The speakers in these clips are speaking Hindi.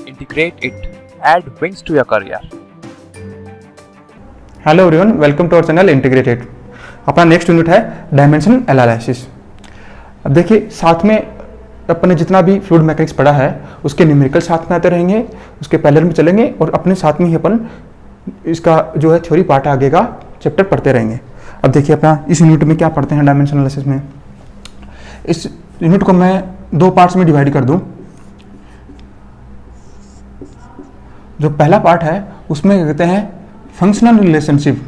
integrate it, add wings to your career. Hello everyone, welcome to our channel integrated. अपना नेक्स्ट यूनिट है डायमेंशन एनालिसिस। अब देखिए, साथ में अपने जितना भी फ्लूइड मैकेनिक्स पढ़ा है उसके न्यूमेरिकल साथ में आते रहेंगे, उसके पैरेलल में चलेंगे और अपने साथ में ही अपन इसका जो है थ्योरी पार्ट आगे का चैप्टर पढ़ते रहेंगे। अब देखिए, अपना इस यूनिट में क्या पढ़ते हैं डायमेंशन एनालिसिस में। इस यूनिट को मैं दो पार्ट्स में डिवाइड कर दूं। जो पहला पार्ट है उसमें कहते हैं फंक्शनल रिलेशनशिप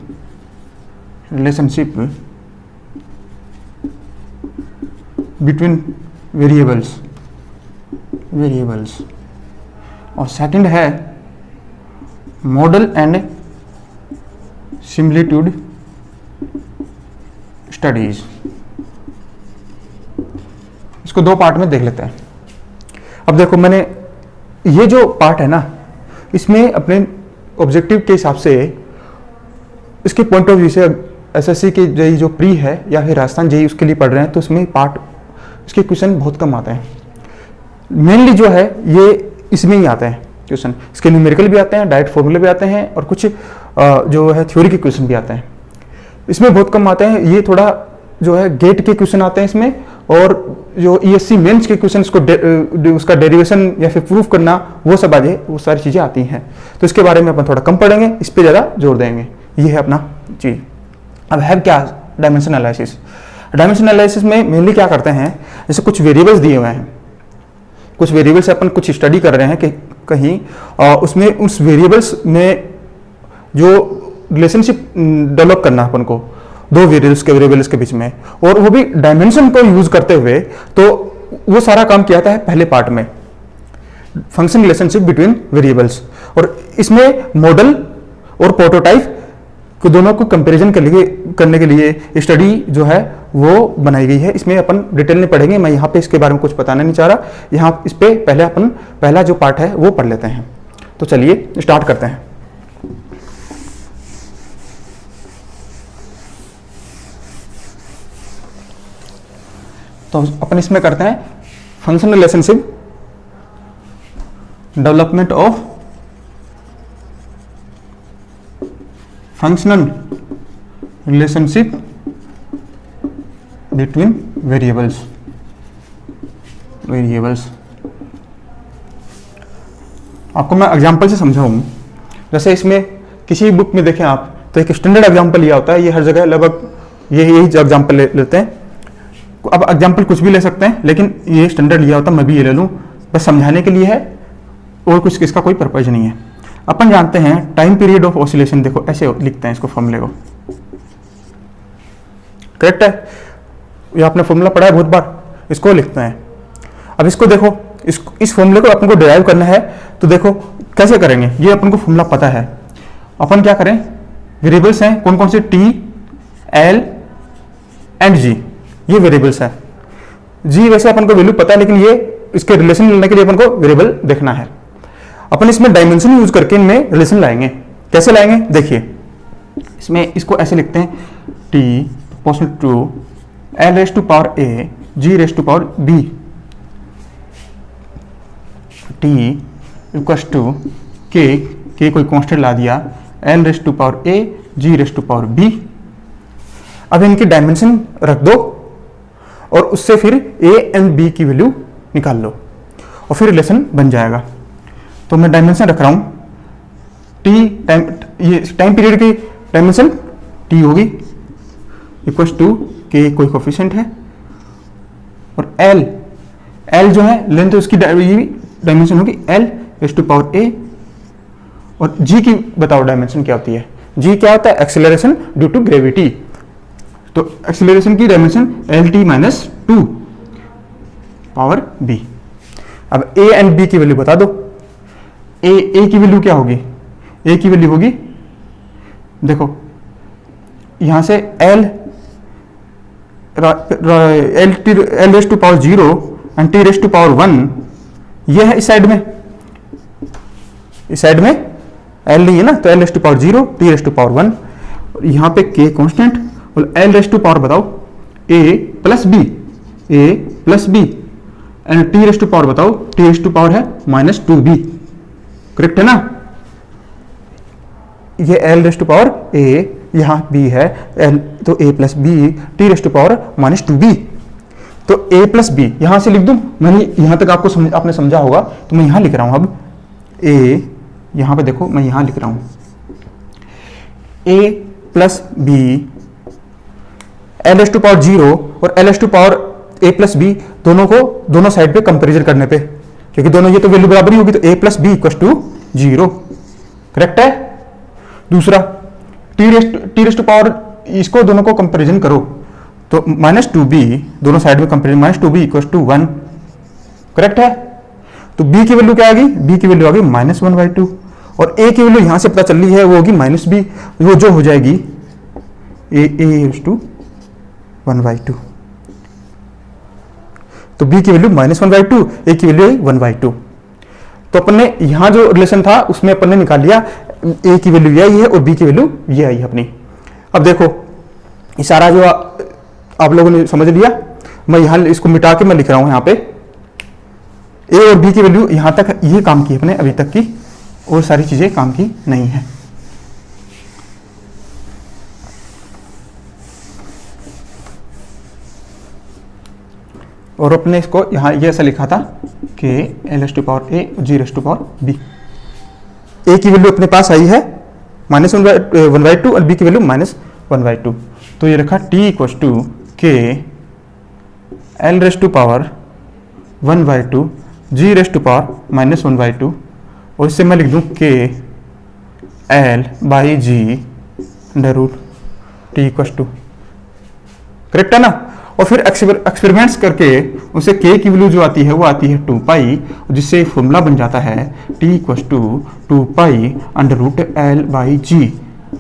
बिटवीन वेरिएबल्स और सेकंड है मॉडल एंड सिमिलिट्यूड स्टडीज। इसको दो पार्ट में देख लेते हैं। अब देखो, मैंने ये जो पार्ट है ना, इसमें अपने ऑब्जेक्टिव के हिसाब से इसके पॉइंट ऑफ व्यू से एसएससी की जेई जो प्री है या फिर राजस्थान जेई उसके लिए पढ़ रहे हैं तो इसमें पार्ट इसके क्वेश्चन बहुत कम आते हैं। मेनली जो है ये इसमें ही आते हैं क्वेश्चन। इसके न्यूमेरिकल भी आते हैं, डायरेक्ट फॉर्मूले भी आते हैं और कुछ जो है थ्योरी के क्वेश्चन भी आते हैं। इसमें बहुत कम आते हैं। ये थोड़ा जो है गेट के क्वेश्चन आते हैं इसमें, और जो ईएससी मेंस के क्वेश्चन उसका डेरिवेशन या फिर प्रूफ करना वो सब आगे वो सारी चीज़ें आती हैं। तो इसके बारे में अपन थोड़ा कम पढ़ेंगे, इस पर ज़्यादा जोर देंगे। ये है अपना चीज़। अब है क्या डायमेंशन एनालिसिस। डायमेंशन एनालिसिस में मेनली क्या करते हैं, जैसे कुछ वेरिएबल्स दिए हुए हैं, कुछ वेरिएबल्स से अपन कुछ स्टडी कर रहे हैं कि कहीं उसमें उस वेरिएबल्स में जो रिलेशनशिप डेवलप करना अपन को दो वेरिएबल्स के बीच में, और वो भी डायमेंशन को यूज करते हुए, तो वो सारा काम किया जाता है पहले पार्ट में, फंक्शन रिलेशनशिप बिटवीन वेरिएबल्स। और इसमें मॉडल और प्रोटोटाइप को दोनों को कंपैरिजन करने के लिए स्टडी जो है वो बनाई गई है। इसमें अपन डिटेल में पढ़ेंगे, मैं यहाँ पे इसके बारे में कुछ बताना नहीं चाह रहा। यहाँ इस पे पहले अपन पहला जो पार्ट है वो पढ़ लेते हैं। तो चलिए स्टार्ट करते हैं। तो अपन इसमें करते हैं functional relationship, development of functional relationship between variables. आपको मैं एग्जांपल से समझाऊं। जैसे इसमें किसी बुक में देखें आप तो एक स्टैंडर्ड एग्जांपल लिया होता है। ये हर जगह लगभग यही एग्जांपल लेते हैं। अब एग्जाम्पल कुछ भी ले सकते हैं, लेकिन ये स्टैंडर्ड लिया होता, मैं भी ये ले लूँ, बस समझाने के लिए है और कुछ इसका कोई पर्पज नहीं है। अपन जानते हैं टाइम पीरियड ऑफ ऑसिलेशन। देखो ऐसे लिखते हैं इसको, फॉर्मूले को। करेक्ट है, ये आपने फॉर्मूला पढ़ा है बहुत बार, इसको लिखते हैं। अब इसको देखो, इस फॉर्मूले को अपन को डिराइव करना है, तो देखो कैसे करेंगे। ये अपन को फॉर्मूला पता है। अपन क्या करें, वेरिएबल्स हैं कौन कौन से, टी, एल एंड जी, ये वेरिएबल्स है। जी वैसे अपन को वैल्यू पता है, लेकिन ये इसके रिलेशन लेने के लिए अपन को वेरिएबल देखना है। अपन इसमें डायमेंशन यूज करके इनमें रिलेशन लाएंगे। कैसे लाएंगे, देखिए इसमें इसको ऐसे लिखते हैं, T proportional to L raise to power A G raise to power B, T equals to K कोई कांस्टेंट ला दिया, L raise to power A G raise to power B. अब इनकी डायमेंशन रख दो और उससे फिर ए एंड बी की वैल्यू निकाल लो और फिर रिलेशन बन जाएगा। तो मैं डायमेंशन रख रहा हूं, टी टाइम, ये टाइम पीरियड की डायमेंशन टी होगी इक्वल्स टू के कोई कोफिशिएंट है, और एल जो है लेंथ, उसकी डायमेंशन होगी एल रेज टू पावर ए। और जी की बताओ डायमेंशन क्या होती है। जी क्या होता है, एक्सेलरेशन ड्यू टू ग्रेविटी। तो एक्सेलरेशन की dimension L T minus two power B. अब ए एंड बी की वैल्यू बता दो। ए की वैल्यू क्या होगी, ए की वैल्यू होगी, देखो यहां से L raise to power 0 and T raise to power 1, ये है इस साइड में। इस साइड में एल नहीं है ना, तो L raise to power 0, T raise to power 1, और यहां पे के कांस्टेंट, और एल रेज टू पावर बताओ A plus B and T raise to power बताओ, टी रेज टू पावर है -2b। करेक्ट है ना। ये L raised to power A, यहाँ बी है एल, तो A plus B T raised to power minus 2b। तो a प्लस बी यहां से लिख दूं, मैंने यहां तक आपको आपने समझा होगा, तो मैं यहां लिख रहा हूं अब a, यहां पे देखो मैं यहां लिख रहा हूं a plus B L S to power 0 और L S to power a plus B दोनों साइड पे कंपेरिजन करने पे, क्योंकि दोनों ये तो वैल्यू बराबर ही होगी, तो a plus B equal to 0। Correct है। दूसरा टी रेस्ट टू पावर, इसको दोनों को कंपेरिजन करो तो माइनस 2b, दोनों साइड में comparison minus 2b equal to 1। Correct है। तो b की वैल्यू क्या आ गई, b की वैल्यू आ गई -1/2 और a की वैल्यू यहां से पता चल रही है वो होगी -b, वो जो हो जाएगी a 1/2। तो b की वैल्यू -1/2, a की वैल्यू 1/2। तो अपन ने यहां जो रिलेशन था उसमें अपन ने निकाल लिया, a की वैल्यू ये आई है और b की वैल्यू ये आई है अपनी। अब देखो ये सारा जो आप लोगों ने समझ लिया, मैं यहां इसको मिटा के मैं लिख रहा हूं यहां पे a और b की वैल्यू यहां तक ये काम की अपने अभी तक की, और सारी चीजें काम की नहीं है। और अपने इसको यहां ये ऐसा लिखा था कि L S to power A G raise to power B. A की वैल्यू अपने पास आई है -1/2 और बी की वैल्यू -1/2। तो ये रखा t equal to K L raise to power 1/2 G raise to power -1/2, और इससे मैं लिख दूं K L by G under root T equal to. Correct है ना। और फिर एक्सपेरिमेंट्स करके उसे k की वैल्यू जो आती है वो आती है 2 पाई, जिससे फॉर्मूला बन जाता है t equal to 2 pi under root L by G.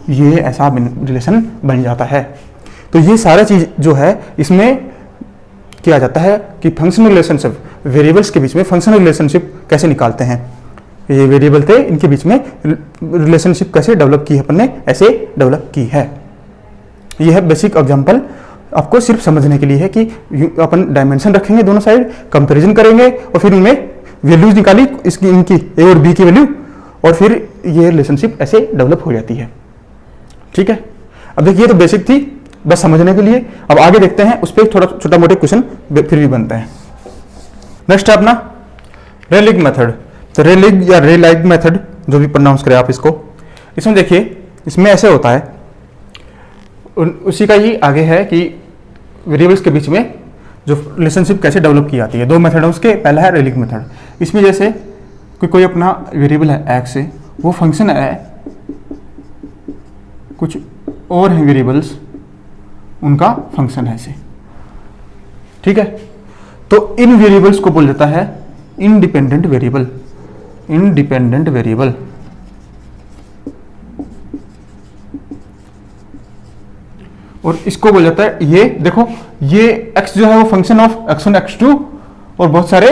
ये ऐसा रिलेशन बन जाता है। तो ये सारा चीज जो है इसमें किया जाता है कि फंक्शनल रिलेशनशिप, वेरिएबल्स के बीच में फंक्शनल रिलेशनशिप कैसे निकालते हैं। ये वेरिएबल थे, इनके बीच में रिलेशनशिप कैसे डेवलप की है अपन ने, ऐसे डेवलप की है। ये है बेसिक एग्जांपल, आपको सिर्फ समझने के लिए है कि अपन डायमेंशन रखेंगे दोनों साइड, कंपैरिजन करेंगे और फिर उनमें वैल्यूज निकाली इसकी, इनकी ए और बी की वैल्यू, और फिर ये रिलेशनशिप ऐसे डेवलप हो जाती है। ठीक है। अब देखिए ये तो बेसिक थी, बस समझने के लिए। अब आगे देखते हैं, उस पर थोड़ा छोटा मोटे क्वेश्चन फिर भी बनते हैं। नेक्स्ट है अपना रेलिग मेथड। तो रेलिग या रेलाइग मेथड, जो भी प्रोनाउंस करें आप इसको। इसमें देखिए इसमें ऐसे होता है, उसी का ही आगे है कि वेरिएबल्स के बीच में जो रिलेशनशिप कैसे डेवलप की जाती है। दो मेथड है उसके, पहला है रेलिग मेथड। इसमें जैसे कोई अपना वेरिएबल है x से, वो फंक्शन है, कुछ और हैं वेरिएबल्स, उनका फंक्शन है ऐसे। ठीक है। तो इन वेरिएबल्स को बोल जाता है इंडिपेंडेंट वेरिएबल। Independent variable. और इसको बोल जाता है, ये देखो ये x जो है वो फंक्शन ऑफ x1 x2 और बहुत सारे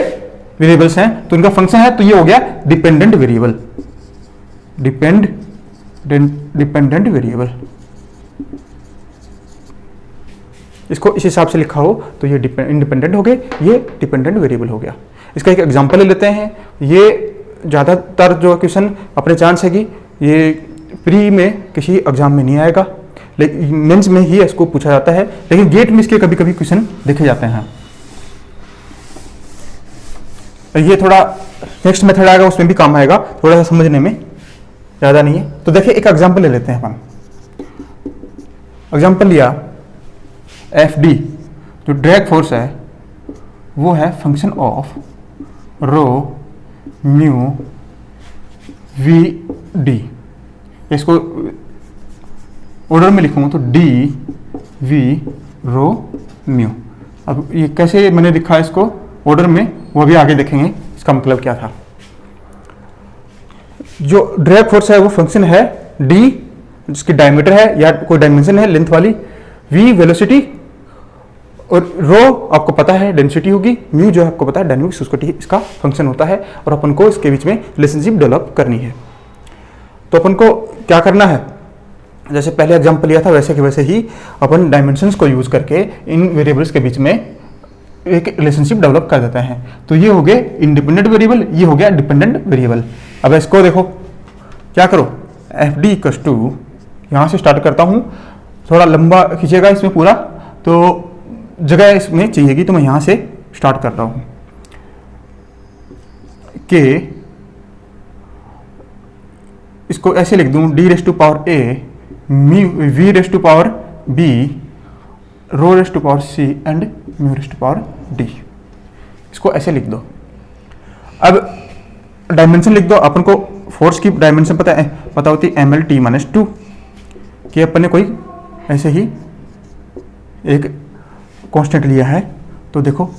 वेरिएबल्स हैं, तो इनका फंक्शन है, तो ये हो गया डिपेंडेंट वेरिएबल। Dependent variable. इसको इस हिसाब से लिखा हो तो ये इंडिपेंडेंट हो गए, ये डिपेंडेंट वेरिएबल हो गया। इसका एक एग्जांपल ले लेते हैं। ये ज़्यादातर जो क्वेश्चन अपने चांस है कि ये प्री में किसी एग्जाम में नहीं आएगा, लेकिन मेंस में ही इसको पूछा जाता है, लेकिन गेट में इसके कभी कभी क्वेश्चन देखे जाते हैं। ये थोड़ा नेक्स्ट मेथड आएगा, उसमें भी काम आएगा, थोड़ा सा समझने में, ज़्यादा नहीं है। तो देखिए एक एग्जांपल ले लेते हैं अपन। एग्जांपल लिया FD, जो ड्रैग फोर्स है वो है function of rho mu V D. इसको ऑर्डर में लिखूंगा तो डी वी रो म्यू। अब ये कैसे मैंने लिखा है इसको ऑर्डर में, वो भी आगे देखेंगे इसका मतलब क्या था। जो ड्रैग फोर्स है वो फंक्शन है डी, जिसकी डायमीटर है या कोई डायमेंशन है लेंथ वाली, वी वेलोसिटी, और रो आपको पता है डेंसिटी होगी, म्यू जो है आपको पता है डायनेमिक्स, उसको इसका फंक्शन होता है, और अपन को इसके बीच में रिलेशनशिप डेवलप करनी है। तो अपन को क्या करना है, जैसे पहले एग्जांपल लिया था वैसे के वैसे ही अपन डायमेंशंस को यूज करके इन वेरिएबल्स के बीच में एक रिलेशनशिप डेवलप कर देते हैं। तो ये हो गए इंडिपेंडेंट वेरिएबल, ये हो गया डिपेंडेंट वेरिएबल। अब इसको देखो क्या करो, एफ डी इक्वस टू, यहाँ से स्टार्ट करता हूँ, थोड़ा लंबा खींचेगा इसमें पूरा तो जगह इसमें चाहिएगी, तो मैं यहाँ से स्टार्ट कर रहा हूँ कि इसको ऐसे लिख दूँ, D raise to power A mu V raise to power B rho raise to power C and mu raise to power D. इसको ऐसे लिख दो। अब डायमेंशन लिख दो। अपन को फोर्स की डायमेंशन पता होती है mL/t-2 कि अपन ने कोई ऐसे ही एक कांस्टेंट लिया है। तो देखो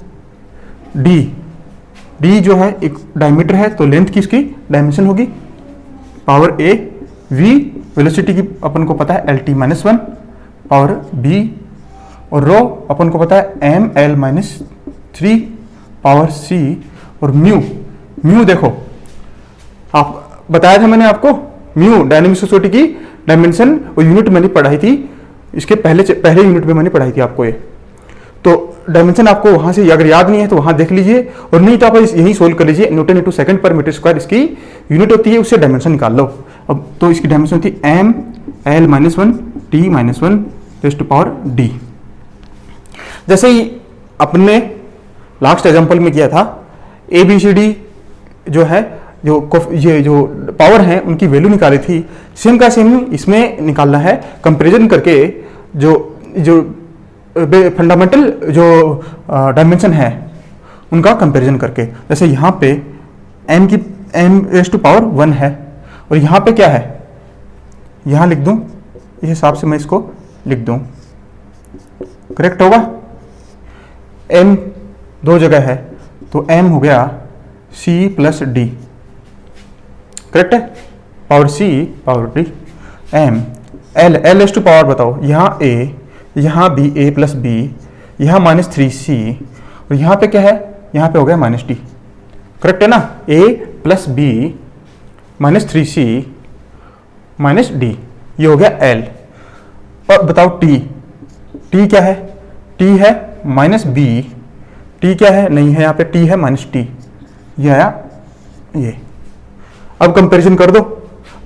d जो है एक डायमीटर है, तो लेंथ की इसकी डायमेंशन होगी पावर a, v वेलोसिटी की अपन को पता है L/t-1 पावर b, और रो अपन को पता है mL-3 पावर c, और म्यू देखो आप बताया था मैंने आपको, म्यू डायनेमिक विस्कोसिटी की डायमेंशन और यूनिट मैंने पढ़ाई थी, इसके पहले यूनिट में मैंने पढ़ाई थी आपको ये। तो डायमेंशन आपको वहां से अगर याद नहीं है तो वहां देख लीजिए, और नहीं तो आप यही सोल्व कर लीजिए। न्यूटन इंटू सेकंड पर मीटर स्क्वायर इसकी यूनिट होती है, उससे डायमेंशन निकाल लो। अब तो इसकी डायमेंशन होती है mL-1t-1 rays to power d। जैसे ही अपने लास्ट एग्जांपल में किया था, ABCD जो है ये जो पावर है उनकी वैल्यू निकाली थी, सेम का सेम इसमें निकालना है कंपैरिजन करके। जो फंडामेंटल जो डायमेंशन है उनका कंपैरिजन करके। जैसे यहाँ पे m रेज़ टू पावर 1 है, और यहाँ पे क्या है, यहाँ लिख दूँ, इस हिसाब से मैं इसको लिख दूँ, करेक्ट होगा। m दो जगह है तो m हो गया c प्लस डी, करेक्ट है, power c power d। m l raise to power बताओ, यहाँ a, यहाँ b, a प्लस b, यहाँ -3c, और यहाँ पे क्या है, यहाँ पे हो गया -d, करेक्ट है ना। a plus b -3c -d, ये हो गया l। और बताओ t क्या है, t है -b, t क्या है, नहीं है यहाँ पे, t है -t, ये आया ये। अब कंपैरिजन कर दो,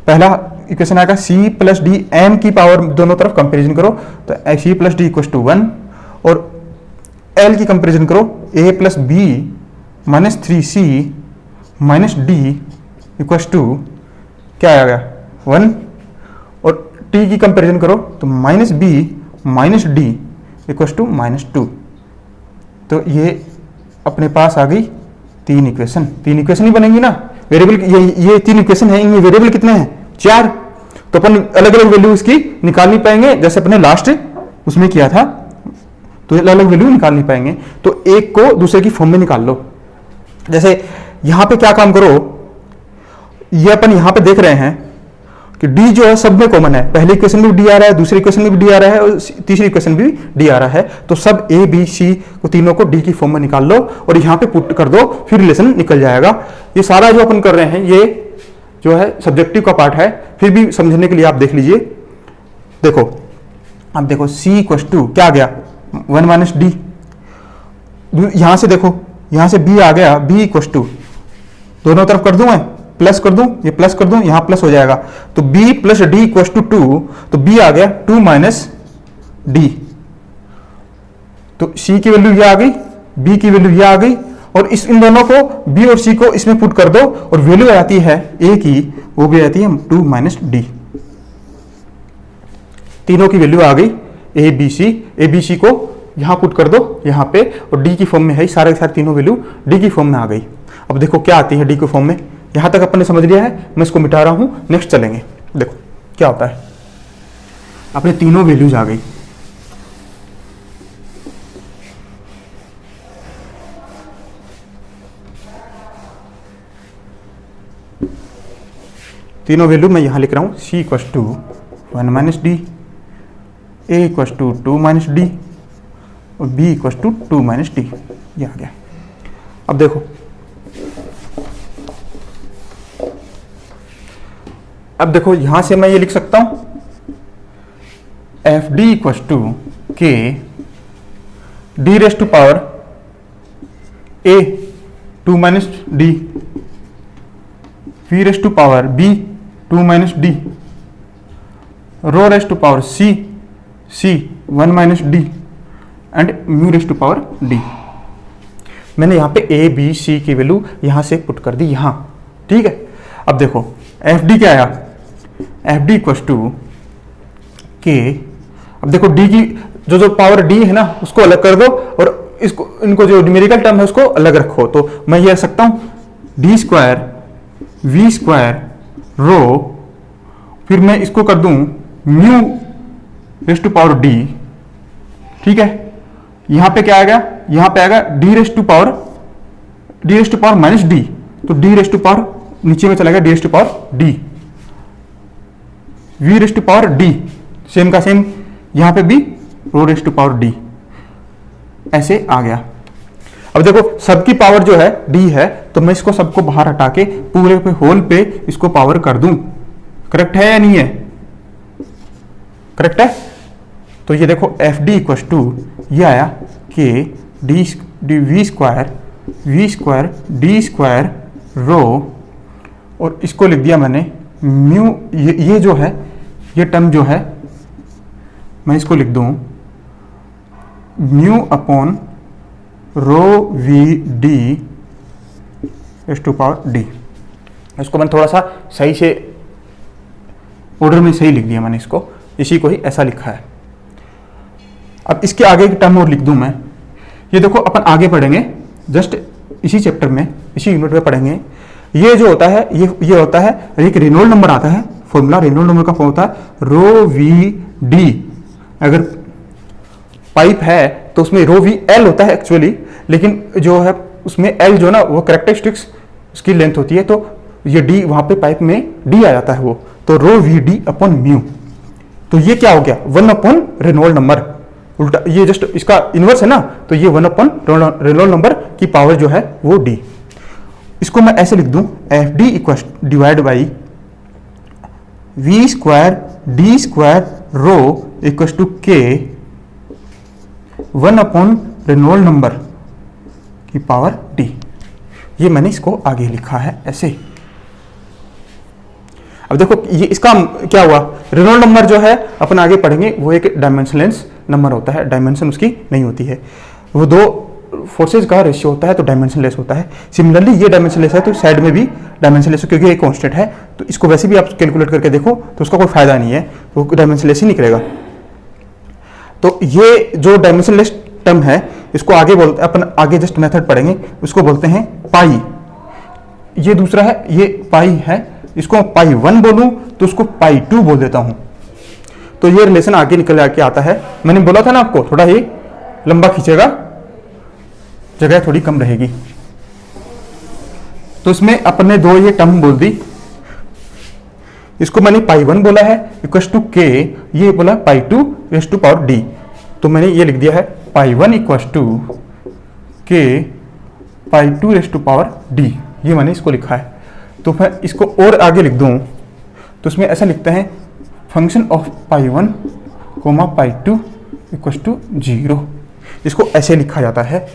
पहला इक्वेशन आएगा c प्लस डी, m की पावर दोनों तरफ कंपैरिजन करो तो c plus D equal to 1, और l की कंपैरिजन करो a plus B -3c -d equal to क्या आ गया 1, और t की कंपैरिजन करो तो -b -d इक्वल टू -2। तो ये अपने पास आ गई तीन इक्वेशन ही बनेंगी ना। वेरिएबल ये तीन इक्वेशन है, इनमें वेरिएबल कितने हैं, 4। तो अपन अलग अलग वैल्यू इसकी निकाल नहीं पाएंगे, जैसे अपने लास्ट उसमें किया था, तो अलग अलग वैल्यू निकाल नहीं पाएंगे। तो एक को दूसरे की फॉर्म में निकाल लो। जैसे यहां पे क्या काम करो, ये अपन यहां पे देख रहे हैं कि d जो है सब में कॉमन है, पहले इक्वेशन में भी d आ रहा है, दूसरी इक्वेशन में भी d आ रहा है, और तीसरी इक्वेशन में भी d आ रहा है। तो सब a b c को तीनों को d की फॉर्म में निकाल लो और यहाँ पे पुट कर दो, फिर रिलेशन निकल जाएगा। ये सारा जो अपन कर रहे हैं ये जो है सब्जेक्टिव का पार्ट है, फिर भी समझने के लिए आप देख लीजिए। देखो अब देखो c इक्वल टू क्या आ गया 1 - d, यहां से देखो यहां से b आ गया, b इक्वल टू दोनों तरफ कर दूं, मैं प्लस कर दूं, ये प्लस कर दूं, यहां प्लस हो जाएगा, तो b plus D equal to 2, तो b आ गया 2 - d। तो c की वैल्यू ये आ गई, b की वैल्यू ये आ गई, और इन दोनों को b और c को इसमें पुट कर दो, और वैल्यू आती है a की, वो भी आती है 2 - d। तीनों की वैल्यू आ गई a b c को यहां पुट कर दो यहां पे, और d की फॉर्म में है, सारे तीनों वैल्यू d की फॉर्म में आ गई। अब देखो क्या आती है d की फॉर्म में, यहां तक अपन ने समझ लिया है, मैं इसको मिटा रहा हूं, नेक्स्ट चलेंगे। देखो क्या होता है, अपने तीनों वैल्यूज आ गई। तीनों वैल्यू मैं यहां लिख रहा हूं, c equal to 1 - d, a equal to 2 - d, और b इक्वल टू 2 - d, ये आ गया। अब देखो यहां से मैं ये लिख सकता हूं F D equal to K D raise to power a 2 - d v raise to power b 2 minus D, rho raise to power c 1 minus D and mu raise to power d। मैंने यहाँ पे a b c की वैल्यू यहाँ से पुट कर दी यहाँ, ठीक है। अब देखो एफ डी क्या आया, एफ डी इक्वल टू के, अब देखो डी की जो पावर डी है ना उसको अलग कर दो और इसको इनको जो न्यूमेरिकल टर्म है उसको अलग रखो, तो मैं ये रख सकता हूं D square V square rho, फिर मैं इसको कर दूं mu raise to power D, ठीक है। यहां पे क्या आ गया, यहां पे आएगा D raise to power minus D, तो डी रेस टू पावर नीचे में चला गया D raise to power D, V raise to power D same का सेम यहां पे भी rho raise to power D, ऐसे आ गया। अब देखो सबकी पावर जो है डी है, तो मैं इसको सबको बाहर हटा के पूरे पे होल पे इसको पावर कर दूं। करेक्ट है या नहीं है? करेक्ट है। तो ये देखो एफ डी इक्व टू ये आया कि D V square D square rho, और इसको लिख दिया मैंने म्यू, ये जो है ये टर्म जो है मैं इसको लिख दूं mu upon rho V D S to power D. इसको मैंने थोड़ा सा सही से ऑर्डर में सही लिख दिया मैंने, इसको इसी को ही ऐसा लिखा है। अब इसके आगे की टर्म और लिख दूं मैं, ये देखो अपन आगे पढ़ेंगे जस्ट इसी चैप्टर में इसी यूनिट में पढ़ेंगे। ये जो होता है ये होता है एक रेनॉल्ड नंबर आता है, फॉर्मूला रेनॉल्ड नंबर का फॉर्म होता है रो वी डी। अगर पाइप है तो उसमें रो वी एल होता है एक्चुअली, लेकिन जो है उसमें एल जो ना वो कैरेक्टरिस्टिक्स उसकी लेंथ होती है, तो ये डी वहां पे पाइप में डी आ जाता है वो, तो रो वी डी अपॉन म्यू। तो ये क्या हो गया 1 अपॉन रेनॉल्ड नंबर, उल्टा ये जस्ट इसका इनवर्स है ना, तो ये 1 अपॉन रेनॉल्ड नंबर की पावर जो है वो डी। इसको मैं ऐसे लिख दूं F D equal divide by V square D square rho equal to K 1 upon Reynold number की पावर डी। ये मैंने इसको आगे लिखा है ऐसे। अब देखो ये इसका क्या हुआ, रेनॉल्ड नंबर जो है अपन आगे पढ़ेंगे वो एक डायमेंशनलेस नंबर होता है, डायमेंशन उसकी नहीं होती है, वो दो फोर्सेज का रेशियो होता है तो डायमेंशनलेस होता है। सिमिलरली ये डायमेंशनलेस है तो साइड में भी डायमेंशनलेस, क्योंकि ये कांस्टेंट है तो इसको वैसे भी आप कैलकुलेट करके देखो तो उसका कोई फायदा नहीं है, तो डायमेंशनलेस ही निकलेगा। तो ये जो डायमेंशनलेस टर्म है इसको आगे बोलते अपन आगे जस्ट मेथड पढ़ेंगे, उसको बोलते हैं पाई। ये दूसरा है ये पाई है, इसको पाई 1 बोलूं तो उसको पाई 2 बोल देता हूं, तो ये रिलेशन आगे निकल के आता है। मैंने बोला था ना आपको थोड़ा ही लंबा खींचेगा, जगह थोड़ी कम रहेगी। तो इसमें अपन ने दो ये टर्म बोल दी, इसको मैंने पाई 1 बोला है इक्वल टू के, ये बोला पाई 2 रेस टू पावर डी, तो मैंने ये लिख दिया है पाई 1 इक्वल टू के पाई 2 रेस टू पावर डी, ये मैंने इसको लिखा है। तो मैं इसको और आगे लिख दूं तो इसमें ऐसा लिखते हैं function of pi 1 comma pi 2 equal to 0, इसको ऐसे लिखा जाता है।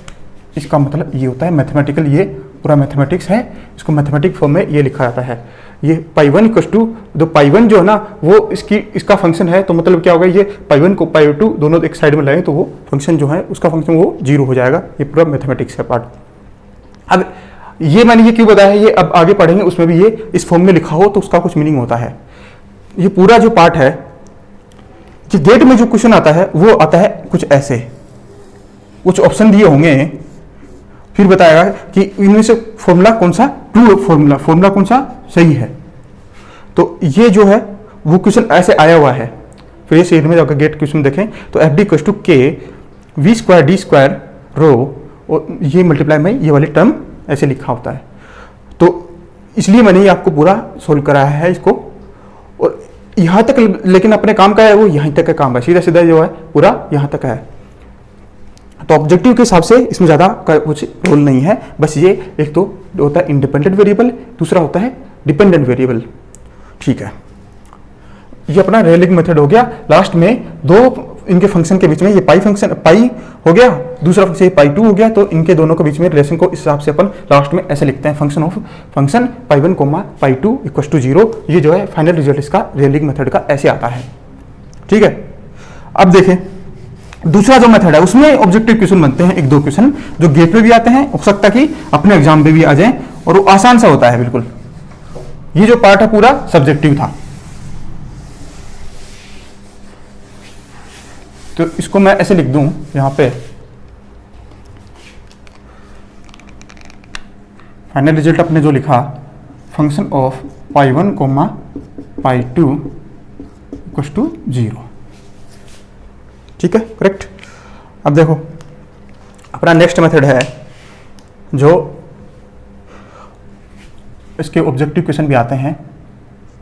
इसका मतलब ये होता है मैथमेटिकल, ये पूरा मैथमेटिक्स है, इसको मैथमेटिक फॉर्म में ये लिखा जाता है। ये पाई 1 इक्वल टू जो पाई 1 जो है ना वो इसका फंक्शन है, तो मतलब क्या होगा, ये पाई 1 को पाई 2 दोनों एक साइड में लाएं तो वो फंक्शन जो है उसका फंक्शन वो 0 हो जाएगा। ये पूरा मैथमेटिक्स है पार्ट। अब ये मैंने ये क्यों बताया, ये अब आगे पढ़ेंगे उसमें भी ये इस फॉर्म में लिखा हो तो उसका कुछ मीनिंग होता है। ये पूरा जो पार्ट है कि गेट में जो क्वेश्चन आता है वो आता है कुछ ऐसे, कुछ ऑप्शन दिए होंगे, फिर बताएगा कि इनमें से फॉर्मूला कौन सा ट्रू फॉर्मूला कौन सा सही है। तो ये जो है वो क्वेश्चन ऐसे आया हुआ है। फिर ये सीरीज में जाकर गेट क्वेश्चन देखें तो एफ डी इक्वल टू के we square D square rho, और ये मल्टीप्लाई में ये वाली टर्म ऐसे लिखा होता है। तो इसलिए मैंने ये आपको पूरा सोल्व कराया है इसको, और यहाँ तक लेकिन अपने काम का है वो यहीं तक का काम है, सीधा सीधा जो है पूरा यहाँ तक है। तो ऑब्जेक्टिव के हिसाब से इसमें ज़्यादा कुछ रोल नहीं है, बस ये एक तो होता है इंडिपेंडेंट वेरिएबल, दूसरा होता है डिपेंडेंट वेरिएबल। ठीक है, ये अपना रेलिंग मेथड हो गया। लास्ट में दो इनके फंक्शन के बीच में ये पाई फंक्शन पाई हो गया, दूसरा फंक्शन पाई 2 हो गया, तो इनके दोनों के बीच में रिलेशन को इस हिसाब से अपन लास्ट में ऐसे लिखते हैं, function pi 1 comma pi 2 equal to 0। ये जो है फाइनल रिजल्ट इसका रेलिंग मेथड का ऐसे आता है। ठीक है, अब देखें दूसरा जो मेथड है उसमें ऑब्जेक्टिव क्वेश्चन बनते हैं, 1-2 क्वेश्चन जो गेट पे भी आते हैं, हो सकता कि अपने एग्जाम पे भी आ जाए, और वो आसान सा होता है बिल्कुल। ये जो पार्ट है पूरा सब्जेक्टिव था, तो इसको मैं ऐसे लिख दूं यहां पे, फाइनल रिजल्ट अपने जो लिखा function of pi 1 comma pi 2 equal to 0। ठीक है, करेक्ट। अब देखो अपना नेक्स्ट मेथड है जो इसके ऑब्जेक्टिव क्वेश्चन भी आते हैं,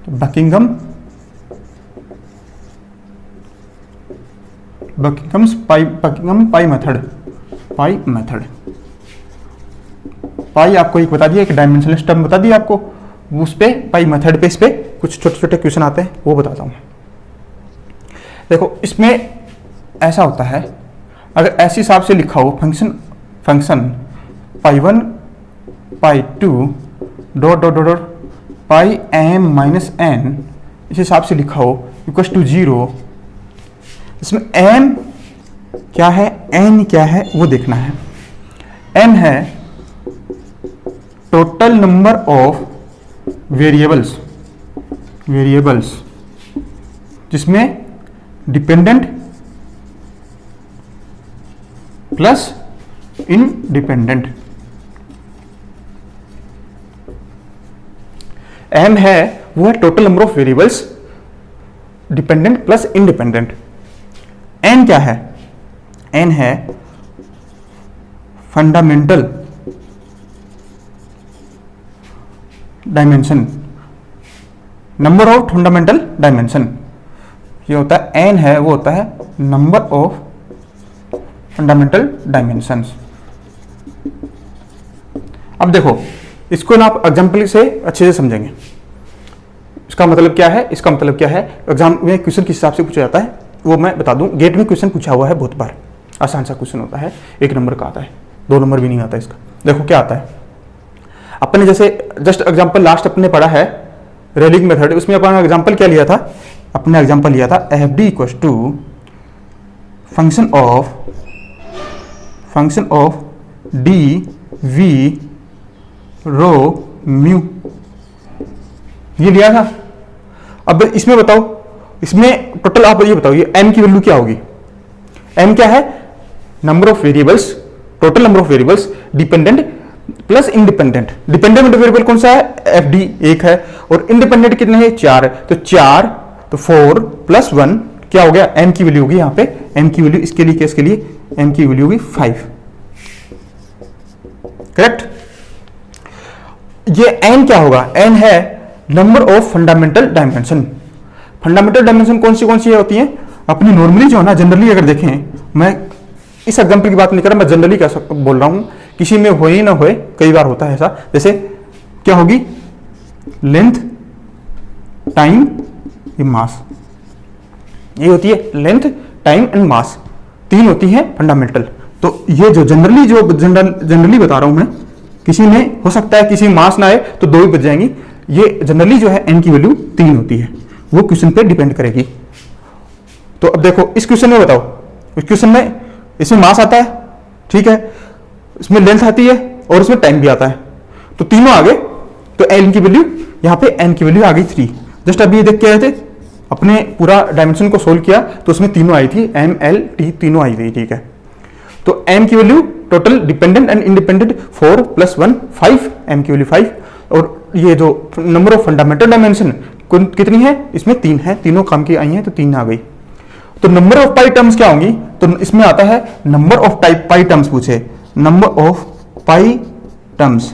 तो बकिंघम पाई मेथड। पाई आपको एक बता दिया, एक डायमेंशनलेस टर्म बता दिया आपको, उस पे पाई मेथड पे इस पे कुछ छोटे छोटे क्वेश्चन आते हैं, वो बताता हूं। देखो इसमें ऐसा होता है, अगर ऐसे हिसाब से लिखा हो फंक्शन पाई 1 पाई 2 डॉट डॉट डॉट पाई m माइनस n, इस हिसाब से लिखा हो इक्वल टू 0। इसमें m क्या है, n क्या है वो देखना है। n है टोटल नंबर ऑफ वेरिएबल्स जिसमें डिपेंडेंट प्लस इंडिपेंडेंट। m है वो है total number of variables dependent plus independent. n क्या है, n है fundamental dimension, number of fundamental dimension. ये होता है n है वो होता है नंबर ऑफ फंडामेंटल डायमेंशंस। अब देखो इसको ना आप एग्जाम्पल से अच्छे से समझेंगे। इसका मतलब क्या है, इसका मतलब क्या है, एग्जाम में क्वेश्चन किस हिसाब से पूछा जाता है वो मैं बता दूं। गेट में क्वेश्चन पूछा हुआ है बहुत बार, आसान सा क्वेश्चन होता है, 1 नंबर का आता है, 2 नंबर भी नहीं आता इसका। देखो क्या आता है, अपने जैसे जस्ट एग्जाम्पल लास्ट अपने पढ़ा है रेलिंग मेथड, उसमें अपना एग्जाम्पल क्या लिया था, अपने एग्जाम्पल लिया था F D equal to function of D V rho mu, ये लिया था। अब इसमें बताओ, इसमें टोटल आप ये बताओ, ये m की वैल्यू क्या होगी। m क्या है, number of variables, total number of variables dependent plus independent. Dependent variable कौन सा है, एफ डी 1 है, और इंडिपेंडेंट कितने हैं, 4 है। तो 4 तो 4 प्लस 1 क्या हो गया, m की वैल्यू होगी यहाँ पे, m की वैल्यू इसके लिए केस के लिए m की वैल्यू होगी 5। करेक्ट। ये n क्या होगा, n है number of fundamental dimension. Fundamental dimension कौन सी होती है, अपनी नॉर्मली जो है ना, जनरली अगर देखें, मैं इस एग्जांपल की बात नहीं कर रहा, मैं जनरली क्या बोल रहा हूं, किसी में हो ही ना होए, कई बार होता है ऐसा। जैसे क्या होगी, लेंथ टाइम ये मास, ये होती है लेंथ टाइम एंड मास, 3 होती है फंडामेंटल। तो ये जो जनरली बता रहा हूं मैं, किसी में हो सकता है किसी में मास ना आए तो 2 ही बच जाएंगी। ये जनरली जो है n की वैल्यू 3 होती है, वो क्वेश्चन पे डिपेंड करेगी। तो अब देखो इस क्वेश्चन में बताओ, इस क्वेश्चन में इसमें मास आता है, ठीक है, इसमें लेंथ आती है और इसमें टाइम भी आता है, तो तीनों आ गए। तो n की वैल्यू यहाँ पे n की वैल्यू आ गई 3। जस्ट अभी ये देख के आए थे, अपने पूरा डायमेंशन को सोल्व किया तो उसमें तीनों आई थी, m l t तीनों आई थी, ठीक है। तो m की value total dependent and independent 4 + 1 5, m की वैल्यू 5। और ये जो नंबर ऑफ फंडामेंटल डायमेंशन कितनी है, इसमें 3 है, तीनों काम की आई हैं तो 3 आ गई। तो नंबर ऑफ पाई टर्म्स क्या होंगी, तो इसमें आता है number of type pi terms पूछे, नंबर ऑफ पाई टर्म्स।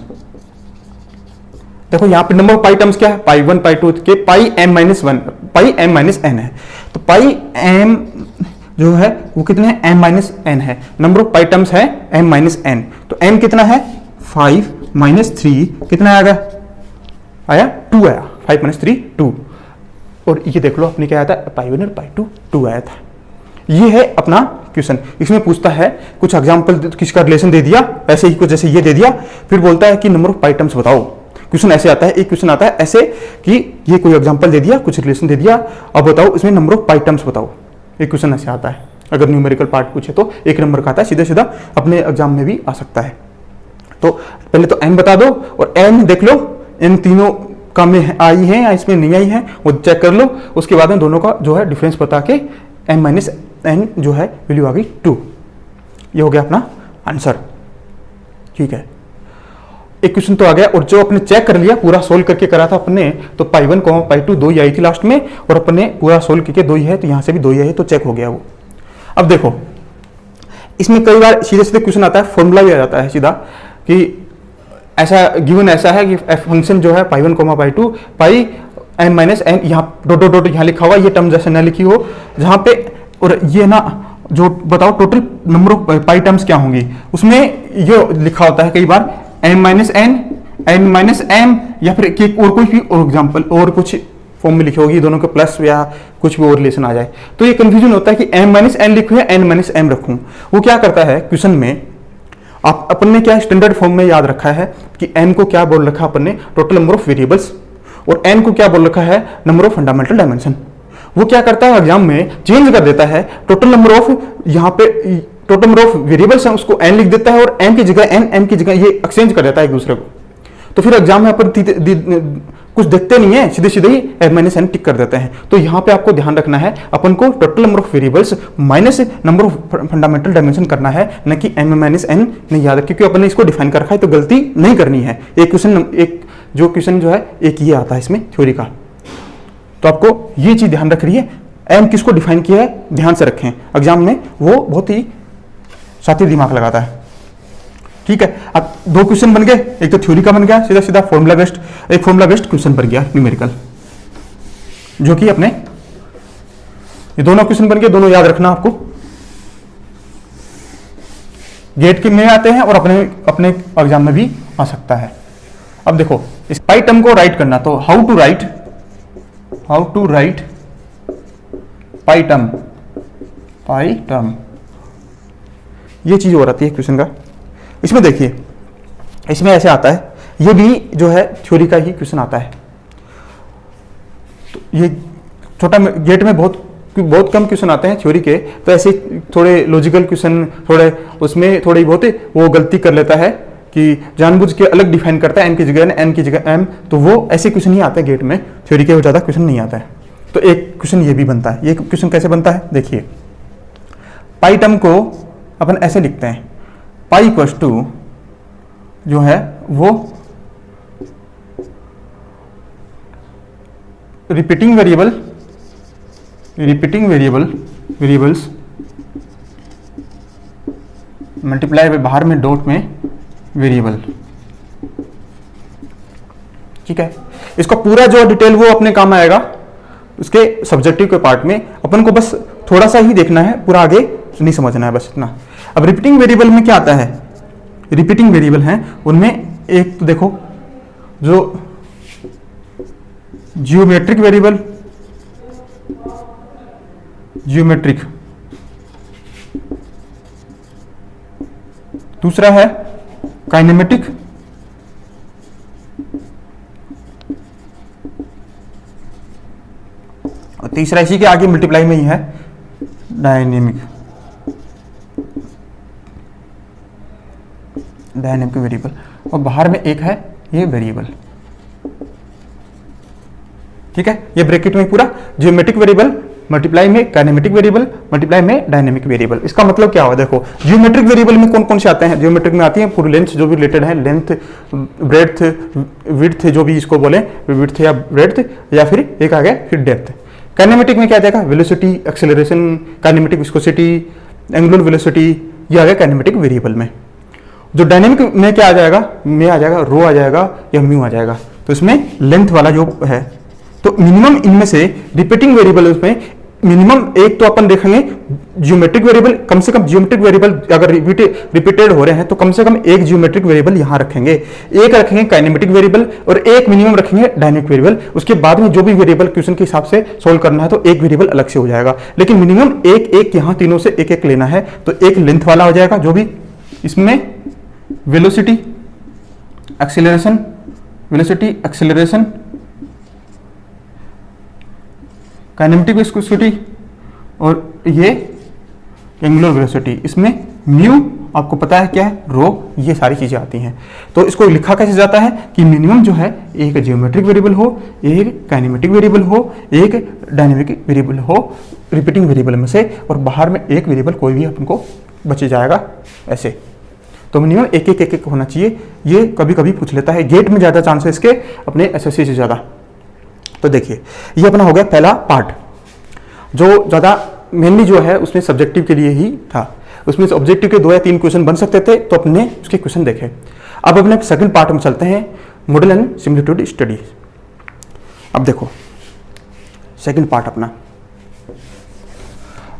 देखो यहां पे नंबर ऑफ पाई टर्म्स क्या है, पाई 1 पाई 2 के पाई m-1 पाई m-n है। तो पाई m जो है वो कितने हैं, m-n है। नंबर ऑफ पाई टर्म्स है m-n, तो m कितना है 5 - 3 कितना आया 2 आया, 5 - 3 2। और ये देख लो अपने क्या आया था, पाई 1 और पाई 2 2 आया था। ये है अपना क्वेश्चन। इसमें पूछता है कुछ एग्जाम्पल, किसका रिलेशन दे दिया, ऐसे ही कुछ, जैसे ये दे दिया, फिर बोलता है कि नंबर ऑफ पाई टर्म्स बताओ। क्वेश्चन ऐसे आता है, एक क्वेश्चन आता है ऐसे कि ये कोई एग्जाम्पल दे दिया, कुछ रिलेशन दे दिया, अब बताओ इसमें नंबर ऑफ पाई टर्म्स बताओ। एक क्वेश्चन ऐसे आता है, अगर न्यूमेरिकल पार्ट पूछे तो 1 नंबर का आता है, सीधा सीधा अपने एग्जाम में भी आ सकता है। तो पहले तो n बता दो और n देख लो, इन तीनों का में आई है या इसमें नहीं आई है वो चेक कर लो। उसके बाद में दोनों का जो है डिफरेंस बता के n माइनस n जो है वैल्यू आ गई 2। ये हो गया अपना आंसर। ठीक है, एक क्वेश्चन तो आ गया, और जो अपने चेक कर लिया, पूरा सोल्व करके करा था अपने, तो पाई 1 पाई 2 2 ही आई थी लास्ट में, और अपने पूरा सोल्व करके 2 ही है, तो यहाँ से भी 2 ही है, तो चेक हो गया वो। अब देखो इसमें कई बार सीधे सीधे क्वेश्चन आता है, फॉर्मूला भी आ जाता है सीधा कि ऐसा गिवन ऐसा है कि एफ फंक्शन जो है पाई 1 पाई 2 पाई n माइनस n, यहाँ डॉट डॉट डॉट यहाँ लिखा हुआ, ये टर्म जैसे ना लिखी हो जहाँ पे, और ये ना जो बताओ total number of pi terms क्या होंगी, उसमें ये लिखा होता है कई बार n माइनस m, या फिर और कोई भी और एग्जाम्पल और कुछ फॉर्म में लिखी होगी, दोनों के प्लस या कुछ भी और रिलेशन आ जाए, तो ये कंफ्यूजन होता है कि m माइनस n लिखूं या n माइनस m रखूं। वो क्या करता है क्वेश्चन में, आप अपन ने क्या स्टैंडर्ड फॉर्म में याद रखा है कि n को क्या बोल रखा है अपन ने, टोटल नंबर ऑफ वेरिएबल्स, और n को क्या बोल रखा है, नंबर ऑफ फंडामेंटल डायमेंशन। वो क्या करता है एग्जाम में चेंज कर देता है, टोटल नंबर ऑफ, यहाँ पे टोटल नंबर ऑफ वेरिएबल्स है उसको n लिख देता है, और m की जगह n, m की जगह ये एक्सचेंज कर देता है एक दूसरे को। तो फिर एग्जाम में अपन कुछ देखते नहीं है, सीधे सीधे ही m माइनस n टिक कर देते हैं। तो यहाँ पे आपको ध्यान रखना है, अपन को total number of variables minus number of fundamental dimension करना है, न कि m माइनस n नहीं याद रखें, क्योंकि अपन ने इसको डिफाइन कर रखा है, तो गलती नहीं करनी है। एक क्वेश्चन जो है एक ये आता है इसमें थ्योरी का, तो आपको ये चीज ध्यान रख रही है, m किसको डिफाइन किया है ध्यान से रखें, एग्जाम में वो बहुत ही साथी दिमाग लगाता है। ठीक है, अब 2 क्वेश्चन बन गए, एक तो थ्योरी का बन गया सीधा सीधा फॉर्मूला बेस्ड, एक फॉर्मूला बेस्ड क्वेश्चन बन गया न्यूमेरिकल, जो कि अपने ये दोनों क्वेश्चन बन गए, दोनों याद रखना आपको, गेट के में आते हैं और अपने एग्जाम में भी आ सकता है। अब देखो इस पाई टर्म को राइट करना, तो how to write pi term, ये चीज हो रही है क्वेश्चन का। इसमें देखिए, इसमें ऐसे आता है, ये भी जो है थ्योरी का ही क्वेश्चन आता है, तो ये छोटा गेट में बहुत कम क्वेश्चन आते हैं थ्योरी के, तो ऐसे थोड़े लॉजिकल क्वेश्चन, थोड़े उसमें थोड़ी बहुत वो गलती कर लेता है कि जानबूझ के अलग डिफाइन करता है, n की जगह n की जगह m, तो वो ऐसे क्वेश्चन ही आते हैं गेट में, थ्योरी के ज़्यादा क्वेश्चन नहीं आता है। तो एक क्वेश्चन ये भी बनता है। ये क्वेश्चन कैसे बनता है देखिए, पाई टर्म को अपन ऐसे लिखते हैं, पाई इक्वल्स टू जो है वो रिपीटिंग वेरिएबल्स मल्टीप्लाई बाहर में डॉट में वेरिएबल। ठीक है, इसका पूरा जो डिटेल वो अपने काम आएगा उसके सब्जेक्टिव के पार्ट में, अपन को बस थोड़ा सा ही देखना है, पूरा आगे नहीं समझना है, बस इतना। अब रिपीटिंग वेरिएबल में क्या आता है, रिपीटिंग वेरिएबल हैं उनमें एक तो देखो जो जियोमेट्रिक वेरिएबल, दूसरा है काइनेमेटिक, और तीसरा इसी के आगे मल्टीप्लाई में ही है डायनेमिक वेरिएबल, और बाहर में एक है ये वेरिएबल। ठीक है, ये ब्रैकेट में पूरा जियोमेट्रिक वेरिएबल, मल्टीप्लाई में काइनेमेटिक वेरिएबल, मल्टीप्लाई में डायनेमिक वेरिएबल। इसका मतलब क्या हुआ देखो, जियोमेट्रिक वेरिएबल में कौन कौन से आते हैं, जियोमेट्रिक में आती है पूरी लेंथ जो भी रिलेटेड है, लेंथ, ब्रेड्थ, विड्थ जो भी इसको बोले, विड्थ या ब्रेड्थ, या फिर एक आ गया फिर डेप्थ। काइनेमेटिक में क्या आ जाएगा, velocity, acceleration, kinematic viscosity, angular velocity, ये आ गया काइनेमेटिक वेरिएबल में। जो डायनेमिक में क्या आ जाएगा, में आ जाएगा रो आ जाएगा या म्यू आ जाएगा, तो इसमें लेंथ वाला जो है, तो मिनिमम इनमें से रिपीटिंग वेरिएबल उसमें मिनिमम एक तो अपन देखेंगे जियोमेट्रिक वेरिएबल, कम से कम जियोमेट्रिक वेरिएबल अगर रिपीटेड हो रहे हैं तो कम से कम एक जियोमेट्रिक वेरिएबल यहां रखेंगे, एक रखेंगे काइनेमेटिक वेरिएबल और एक मिनिमम रखेंगे डायनेमिक वेरिएबल। उसके बाद में जो भी वेरिएबल क्वेश्चन के हिसाब से सोल्व करना है तो एक वेरिएबल अलग से हो जाएगा, लेकिन मिनिमम एक एक यहां तीनों से एक एक लेना है। तो एक लेंथ वाला हो जाएगा जो भी इसमें velocity acceleration, velocity acceleration, kinematic viscosity और ये एंगुलर वेलोसिटी। इसमें म्यू आपको पता है क्या है, रो, ये सारी चीजें आती हैं। तो इसको लिखा कैसे जाता है कि मिनिमम जो है एक जियोमेट्रिक वेरिएबल हो, एक काइनेमेटिक वेरिएबल हो, एक डायनेमिक वेरिएबल हो रिपीटिंग वेरिएबल में से, और बाहर में एक वेरिएबल कोई भी अपन को बच जाएगा ऐसे। तो मिनिमम एक एक होना चाहिए। ये कभी कभी पूछ लेता है, गेट में ज्यादा चांस है इसके, अपने एसएससी से ज्यादा। तो देखिए ये अपना हो गया पहला पार्ट, जो ज़्यादा मेनली जो है उसमें सब्जेक्टिव के लिए ही था। उसमें से ऑब्जेक्टिव के 2 या 3 क्वेश्चन बन सकते थे, तो अपने उसके क्वेश्चन देखे। अब अपने सेकंड पार्ट में चलते हैं, मॉडल एंड सिमिलिट्यूड स्टडी। अब देखो सेकंड पार्ट अपना,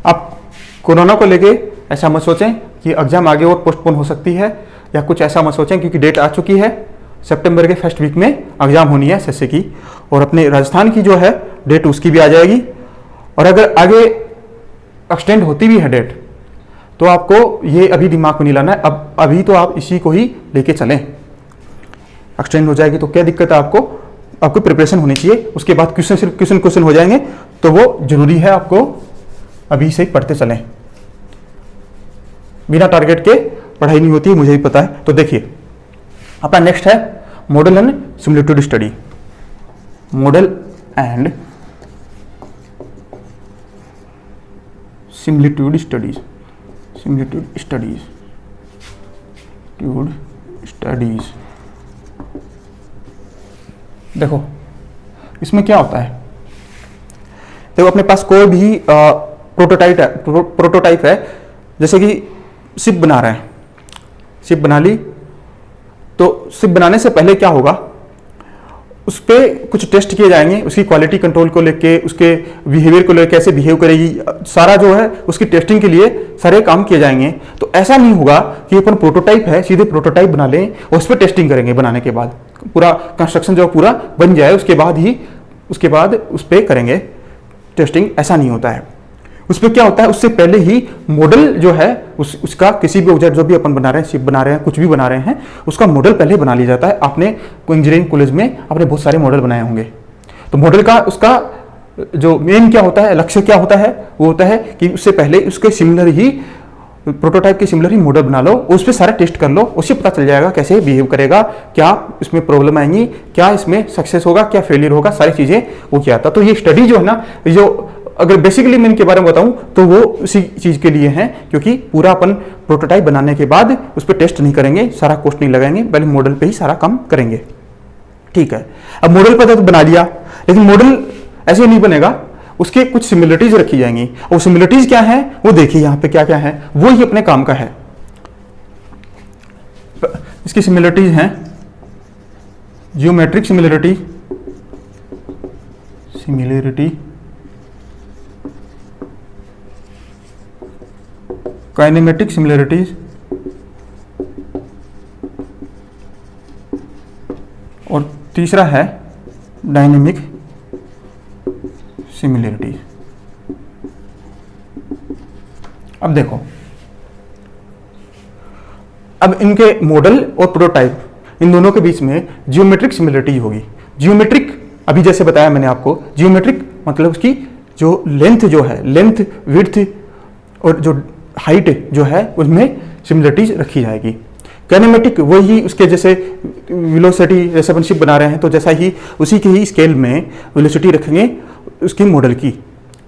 अब कोरोना को लेके ऐसा मत सोचें कि एग्जाम आगे और पोस्टपोन हो सकती है, या कुछ ऐसा मत सोचें, क्योंकि डेट आ चुकी है। सितंबर के फर्स्ट वीक में एग्जाम होनी है एसएससी की, और अपने राजस्थान की जो है डेट उसकी भी आ जाएगी। और अगर आगे एक्सटेंड होती भी है डेट, तो आपको ये अभी दिमाग में नहीं लाना है, अब अभी तो आप इसी को ही लेके चलें। एक्सटेंड हो जाएगी तो क्या दिक्कत है आपको, आपको प्रिपरेशन होनी चाहिए। उसके बाद क्वेश्चन सिर्फ क्वेश्चन हो जाएंगे, तो वो जरूरी है आपको अभी से ही पढ़ते चलें। बिना टारगेट के पढ़ाई नहीं होती है, मुझे भी पता है। तो देखिए अपना नेक्स्ट है model and similitude study. Model and similitude studies, similitude studies, studies. देखो इसमें क्या होता है, देखो अपने पास कोई भी प्रोटोटाइप है, जैसे कि शिप बना रहे हैं, शिप बना ली, तो शिप बनाने से पहले क्या होगा, उस पर कुछ टेस्ट किए जाएंगे, उसकी क्वालिटी कंट्रोल को लेके, उसके बिहेवियर को लेके, कैसे बिहेव करेगी, सारा जो है उसकी टेस्टिंग के लिए सारे काम किए जाएंगे। तो ऐसा नहीं होगा कि अपन प्रोटोटाइप है सीधे प्रोटोटाइप बना लें और उस पर टेस्टिंग करेंगे, बनाने के बाद पूरा कंस्ट्रक्शन जो पूरा बन जाए उसके बाद उस पर करेंगे टेस्टिंग। ऐसा नहीं होता है। उस पर क्या होता है, उससे पहले ही मॉडल जो है उसका किसी भी ऑब्जेक्ट जो भी अपन बना रहे हैं, शिप बना रहे हैं, कुछ भी बना रहे हैं, उसका मॉडल पहले बना लिया जाता है। आपने इंजीनियरिंग कॉलेज में आपने बहुत सारे मॉडल बनाए होंगे, तो मॉडल का उसका जो मेन क्या होता है, लक्ष्य क्या होता है, वो होता है कि उससे पहले उसके सिमिलर ही प्रोटोटाइप के सिमिलर ही मॉडल बना लो, उस पर सारे टेस्ट कर लो, उससे पता चल जाएगा कैसे बिहेव करेगा, क्या इसमें प्रॉब्लम आएंगी, क्या इसमें सक्सेस होगा, क्या फेलियर होगा, सारी चीजें वो क्या आता। तो ये स्टडी जो है ना, जो अगर बेसिकली मैं इनके बारे में बताऊं तो वो उसी चीज के लिए है, क्योंकि पूरा अपन प्रोटोटाइप बनाने के बाद उस पर टेस्ट नहीं करेंगे, सारा कॉस्ट नहीं लगाएंगे, पहले मॉडल पे ही सारा काम करेंगे। ठीक है, अब मॉडल पर तो बना लिया, लेकिन मॉडल ऐसे नहीं बनेगा, उसके कुछ सिमिलरिटीज रखी जाएंगी। और सिमिलरिटीज क्या है वो देखिए यहाँ पे क्या क्या है, वो ही अपने काम का है। इसकी सिमिलरिटीज हैं जियोमेट्रिक सिमिलरिटी, काइनेमेटिक सिमिलरिटीज, और तीसरा है डायनेमिक सिमिलरिटीज। अब देखो, अब इनके मॉडल और प्रोटोटाइप, इन दोनों के बीच में जियोमेट्रिक सिमिलरिटी होगी। जियोमेट्रिक अभी जैसे बताया मैंने आपको, जियोमेट्रिक मतलब उसकी जो लेंथ जो है, लेंथ विड्थ और जो हाइट जो है उसमें सिमिलरिटीज रखी जाएगी। काइनेमेटिक वही उसके जैसे वेलोसिटी, जैसे अपन शिप बना रहे हैं तो जैसा ही उसी के ही स्केल में वेलोसिटी रखेंगे उसकी मॉडल की,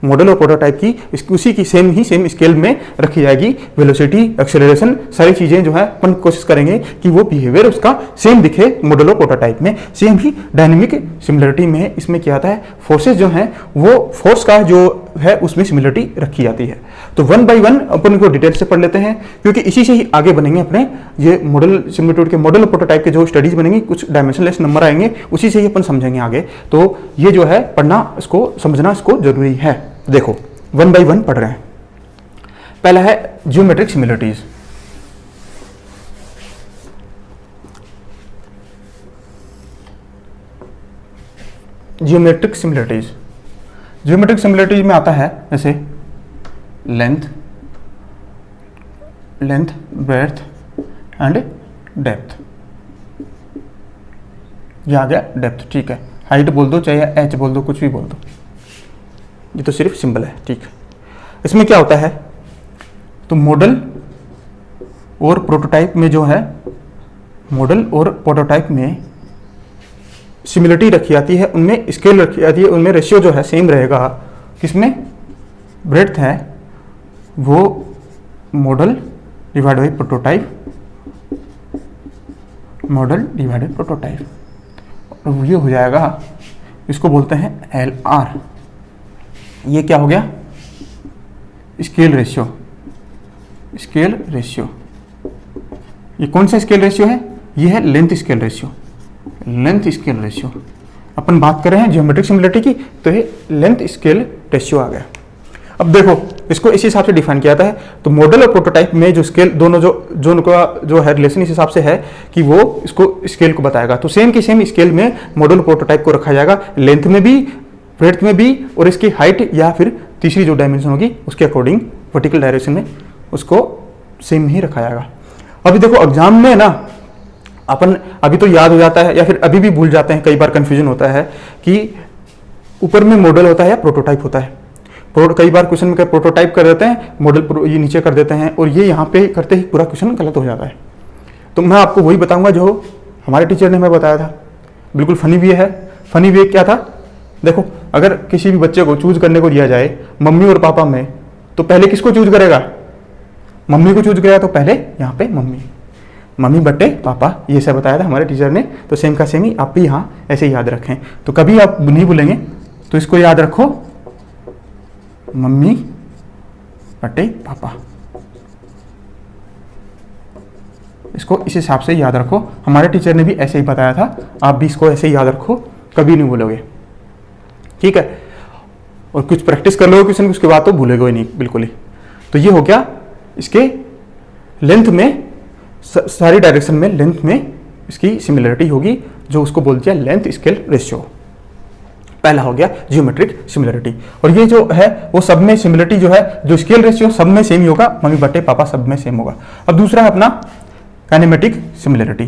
मॉडल और प्रोटोटाइप की उसी की सेम स्केल में रखी जाएगी। वेलोसिटी, एक्सेलरेशन, सारी चीजें जो है अपन कोशिश करेंगे कि वो बिहेवियर उसका सेम दिखे मॉडल और प्रोटोटाइप में। सेम ही डायनेमिक सिमिलरिटी में इसमें क्या आता है, फोर्सेस जो हैं वो फोर्स का जो है उसमें सिमिलरिटी रखी जाती है। तो 1 by 1 अपन को डिटेल से पढ़ लेते हैं, क्योंकि इसी से ही आगे बनेंगे अपने ये मॉडल सिमिलरिटी के मॉडल और प्रोटोटाइप के जो स्टडीज बनेंगी, कुछ डायमेंशनलेस नंबर आएंगे, उसी से ही अपन समझेंगे आगे। तो ये जो है पढ़ना, इसको समझना इसको जरूरी है। देखो वन बाई वन पढ़ रहे हैं। पहला है geometric similarities. Geometric similarities, geometric similarities में आता है जैसे लेंथ, ब्रेड्थ एंड डेप्थ। ये आ गया डेप्थ, ठीक है। हाइट बोल दो चाहे एच बोल दो, कुछ भी बोल दो, ये तो सिर्फ सिंबल है, ठीक है। इसमें क्या होता है, तो मॉडल और प्रोटोटाइप में जो है, मॉडल और प्रोटोटाइप में सिमिलरिटी रखी जाती है, उनमें स्केल रखी जाती है, उनमें रेशियो जो है सेम रहेगा। किसमें ब्रेड्थ है वो model divide by prototype, model divide by prototype, और ये हो जाएगा, इसको बोलते हैं LR। ये क्या हो गया, स्केल रेशियो, स्केल रेशियो। ये कौन सा स्केल रेशियो है, ये है length scale ratio, length scale ratio. अपन बात कर रहे हैं ज्योमेट्रिक सिमिलरिटी की, तो ये लेंथ स्केल रेशियो आ गया। अब देखो इसको इस हिसाब से डिफाइन किया जाता है, तो मॉडल और प्रोटोटाइप में जो स्केल दोनों जो उनका जो है रिलेशन इस हिसाब से है कि वो इसको स्केल को बताएगा। तो सेम की सेम स्केल में मॉडल और प्रोटोटाइप को रखा जाएगा, लेंथ में भी, ब्रेड्थ में भी, और इसकी हाइट या फिर तीसरी जो डायमेंशन होगी उसके अकॉर्डिंग वर्टिकल डायरेक्शन में उसको सेम ही रखा जाएगा। अभी देखो एग्जाम में ना अपन अभी तो याद हो जाता है या फिर अभी भी भूल जाते हैं, कई बार कंफ्यूजन होता है कि ऊपर में मॉडल होता है या प्रोटोटाइप होता है। कई बार क्वेश्चन में प्रोटोटाइप कर देते हैं, मॉडल ये नीचे कर देते हैं, और ये यहाँ पे करते ही पूरा क्वेश्चन गलत हो जाता है। तो मैं आपको वही बताऊंगा जो हमारे टीचर ने हमें बताया था, बिल्कुल फनी वे है। फनी वे क्या था, देखो अगर किसी भी बच्चे को चूज करने को दिया जाए मम्मी और पापा में, तो पहले किसको चूज करेगा, मम्मी को चूज करेगा, तो पहले यहाँ पे मम्मी बट्टे पापा, ये सब बताया था हमारे टीचर ने। तो सेम का सेम ही आप भी यहाँ ऐसे ही याद रखें। तो कभी आप नहीं भूलेंगे, तो इसको याद रखो, मम्मी बट्टे पापा, इसको इस हिसाब से याद रखो। हमारे टीचर ने भी ऐसे ही बताया था, आप भी इसको ऐसे ही याद रखो, कभी नहीं भूलोगे, ठीक है। और कुछ प्रैक्टिस कर लोगे क्वेश्चन, उसके बाद तो भूलेगे ही नहीं बिल्कुल ही। तो ये हो गया इसके लेंथ में, सारी डायरेक्शन में लेंथ में इसकी सिमिलरिटी होगी, जो उसको बोलते हैं लेंथ स्केल रेशियो। पहला हो गया ज्योमेट्रिक सिमिलरिटी। और ये जो है वो सब में सिमिलरिटी जो है, जो स्केल रेशियो सब में सेम ही होगा, मम्मी बट्टे पापा सब में सेम होगा। अब दूसरा है अपना काइनेमेटिक सिमिलरिटी।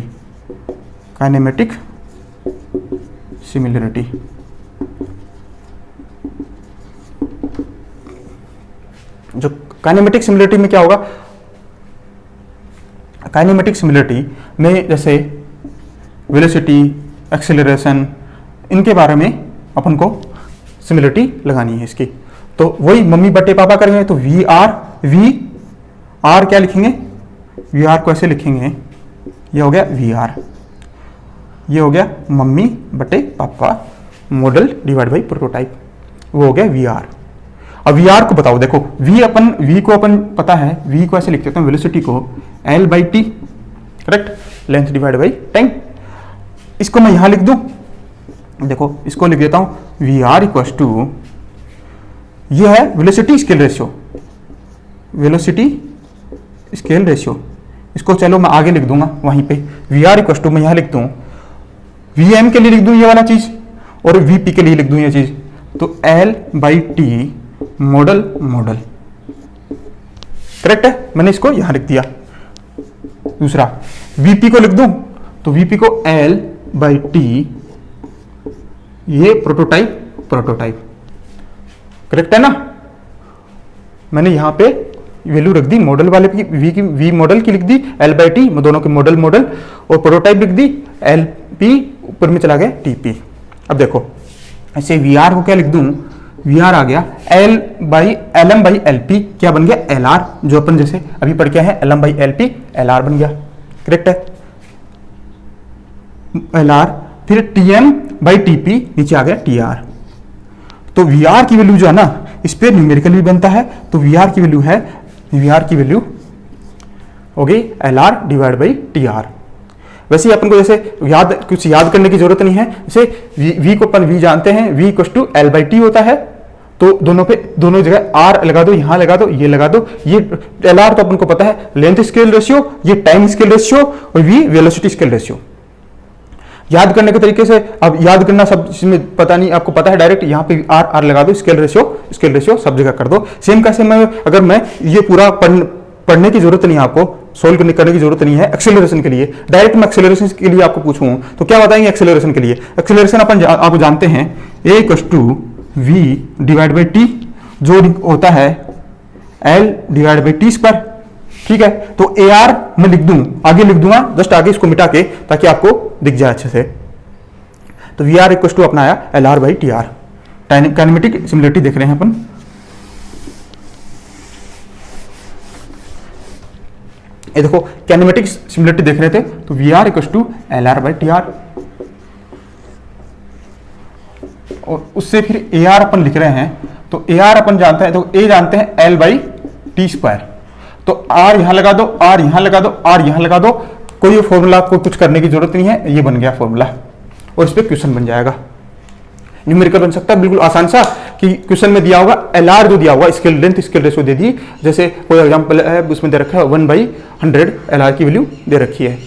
काइनेमेटिक सिमिलरिटी, जो काइनेमेटिक सिमिलरिटी में क्या होगा, काइनेमेटिक सिमिलरिटी में जैसे वेलोसिटी, एक्सेलरेशन, इनके बारे में अपन को सिमिलरिटी लगानी है इसकी। तो वही मम्मी बट्टे पापा करेंगे, तो वी आर क्या लिखेंगे, वी आर को ऐसे लिखेंगे, ये हो गया वी आर, ये हो गया मम्मी बट्टे पापा, मॉडल डिवाइड बाई प्रोटोटाइप, वो हो गया वी आर। अब वी आर को बताओ, देखो वी को अपन पता है, वी को ऐसे लिख देते हैं, वेलोसिटी को L by T, correct, length divide by time. इसको मैं यहां लिख दूं, देखो इसको लिख देता हूं, वी आर इक्वल टू, ये है velocity scale ratio, velocity scale ratio. इसको चलो मैं आगे लिख दूंगा वहीं पे, वी आर इक्वल टू मैं यहां लिख दूं, वी एम के लिए लिख दूं ये वाला चीज, और वी पी के लिए लिख दूं ये चीज, तो L by T model, correct है, मैंने इसको यहां लिख दिया। दूसरा वीपी को लिख दूं, तो वीपी को L बाई टी, ये प्रोटोटाइप, करेक्ट है ना। मैंने यहां पे वैल्यू रख दी मॉडल वाले की, वी मॉडल की लिख दी, L बाई टी, दोनों के मॉडल, और प्रोटोटाइप लिख दी, L पी, ऊपर में चला गया TP। अब देखो ऐसे वी आर को क्या लिख दूं, वी आर आ गया L M by L P, क्या बन गया एल आर, जो अपन जैसे अभी पढ़ के हैं, L M by L P, L R बन गया, करेक्ट है, एल आर। फिर T M by T P, नीचे आ गया टी आर। तो वी आर की वैल्यू जो है ना, इस पर न्यूमेरिकल भी बनता है, तो वी आर की वैल्यू है, वी आर की वैल्यू हो गई L R divide by T are. वैसे ही अपन को जैसे कुछ याद करने की जरूरत नहीं है, जैसे वी को अपन वी जानते हैं, V equal to L by T होता है, तो दोनों जगह आर लगा दो, यहां लगा दो, ये लगा दो। ये एल आर तो अपन को पता है, लेंथ स्केल रेशियो, ये टाइम स्केल रेशियो, और वी वेलोसिटी स्केल रेशियो। याद करने के तरीके से, अब याद करना सब इसमें पता नहीं, आपको पता है डायरेक्ट यहाँ पे आर आर लगा दो, स्केल रेशियो सब जगह कर दो। सेम कैसे अगर मैं ये पूरा पढ़ने की जरूरत नहीं है, आपको सोल्व करने की जरूरत नहीं है एक्सेलरेशन के लिए। डायरेक्ट मैं एक्सेलरेशन के लिए आपको पूछूं तो क्या बताएंगे एक्सेलरेशन के लिए? एक्सेलरेशन आप जानते हैं a = v divide by T, जो होता है l divide by T square. ठीक है, तो ए आर मैं लिख दूं, आगे लिख दूंगा, जस्ट आगे इसको मिटा के, ताकि आपको दिख जाए अच्छे से। तो वी आर इक्वल टू अपना आया L R by T are. Kinematic similarity देख रहे हैं अपन। ये देखो काइनेमेटिक सिमिलरिटी देख रहे थे, तो V R equal to L R by T R, और उससे फिर ए आर अपन लिख रहे हैं। तो ए आर अपन जानते हैं, तो ए जानते हैं एल बाई टी स्क्वायर। तो आर यहां लगा दो, आर यहां लगा दो, आर यहां लगा दो, कोई फॉर्मूला आपको कुछ करने की जरूरत नहीं है, ये बन गया फॉर्मूला, और इस पे क्वेश्चन बन जाएगा। न्यूमेरिकल बन सकता है बिल्कुल आसान सा, कि क्वेश्चन में दिया होगा एल आर जो दिया होगा, स्केल लेंथ स्केल रेशियो दे दी। जैसे कोई एग्जांपल है, उसमें दे रखा है 1/100 एल आर की वैल्यू दे रखी है,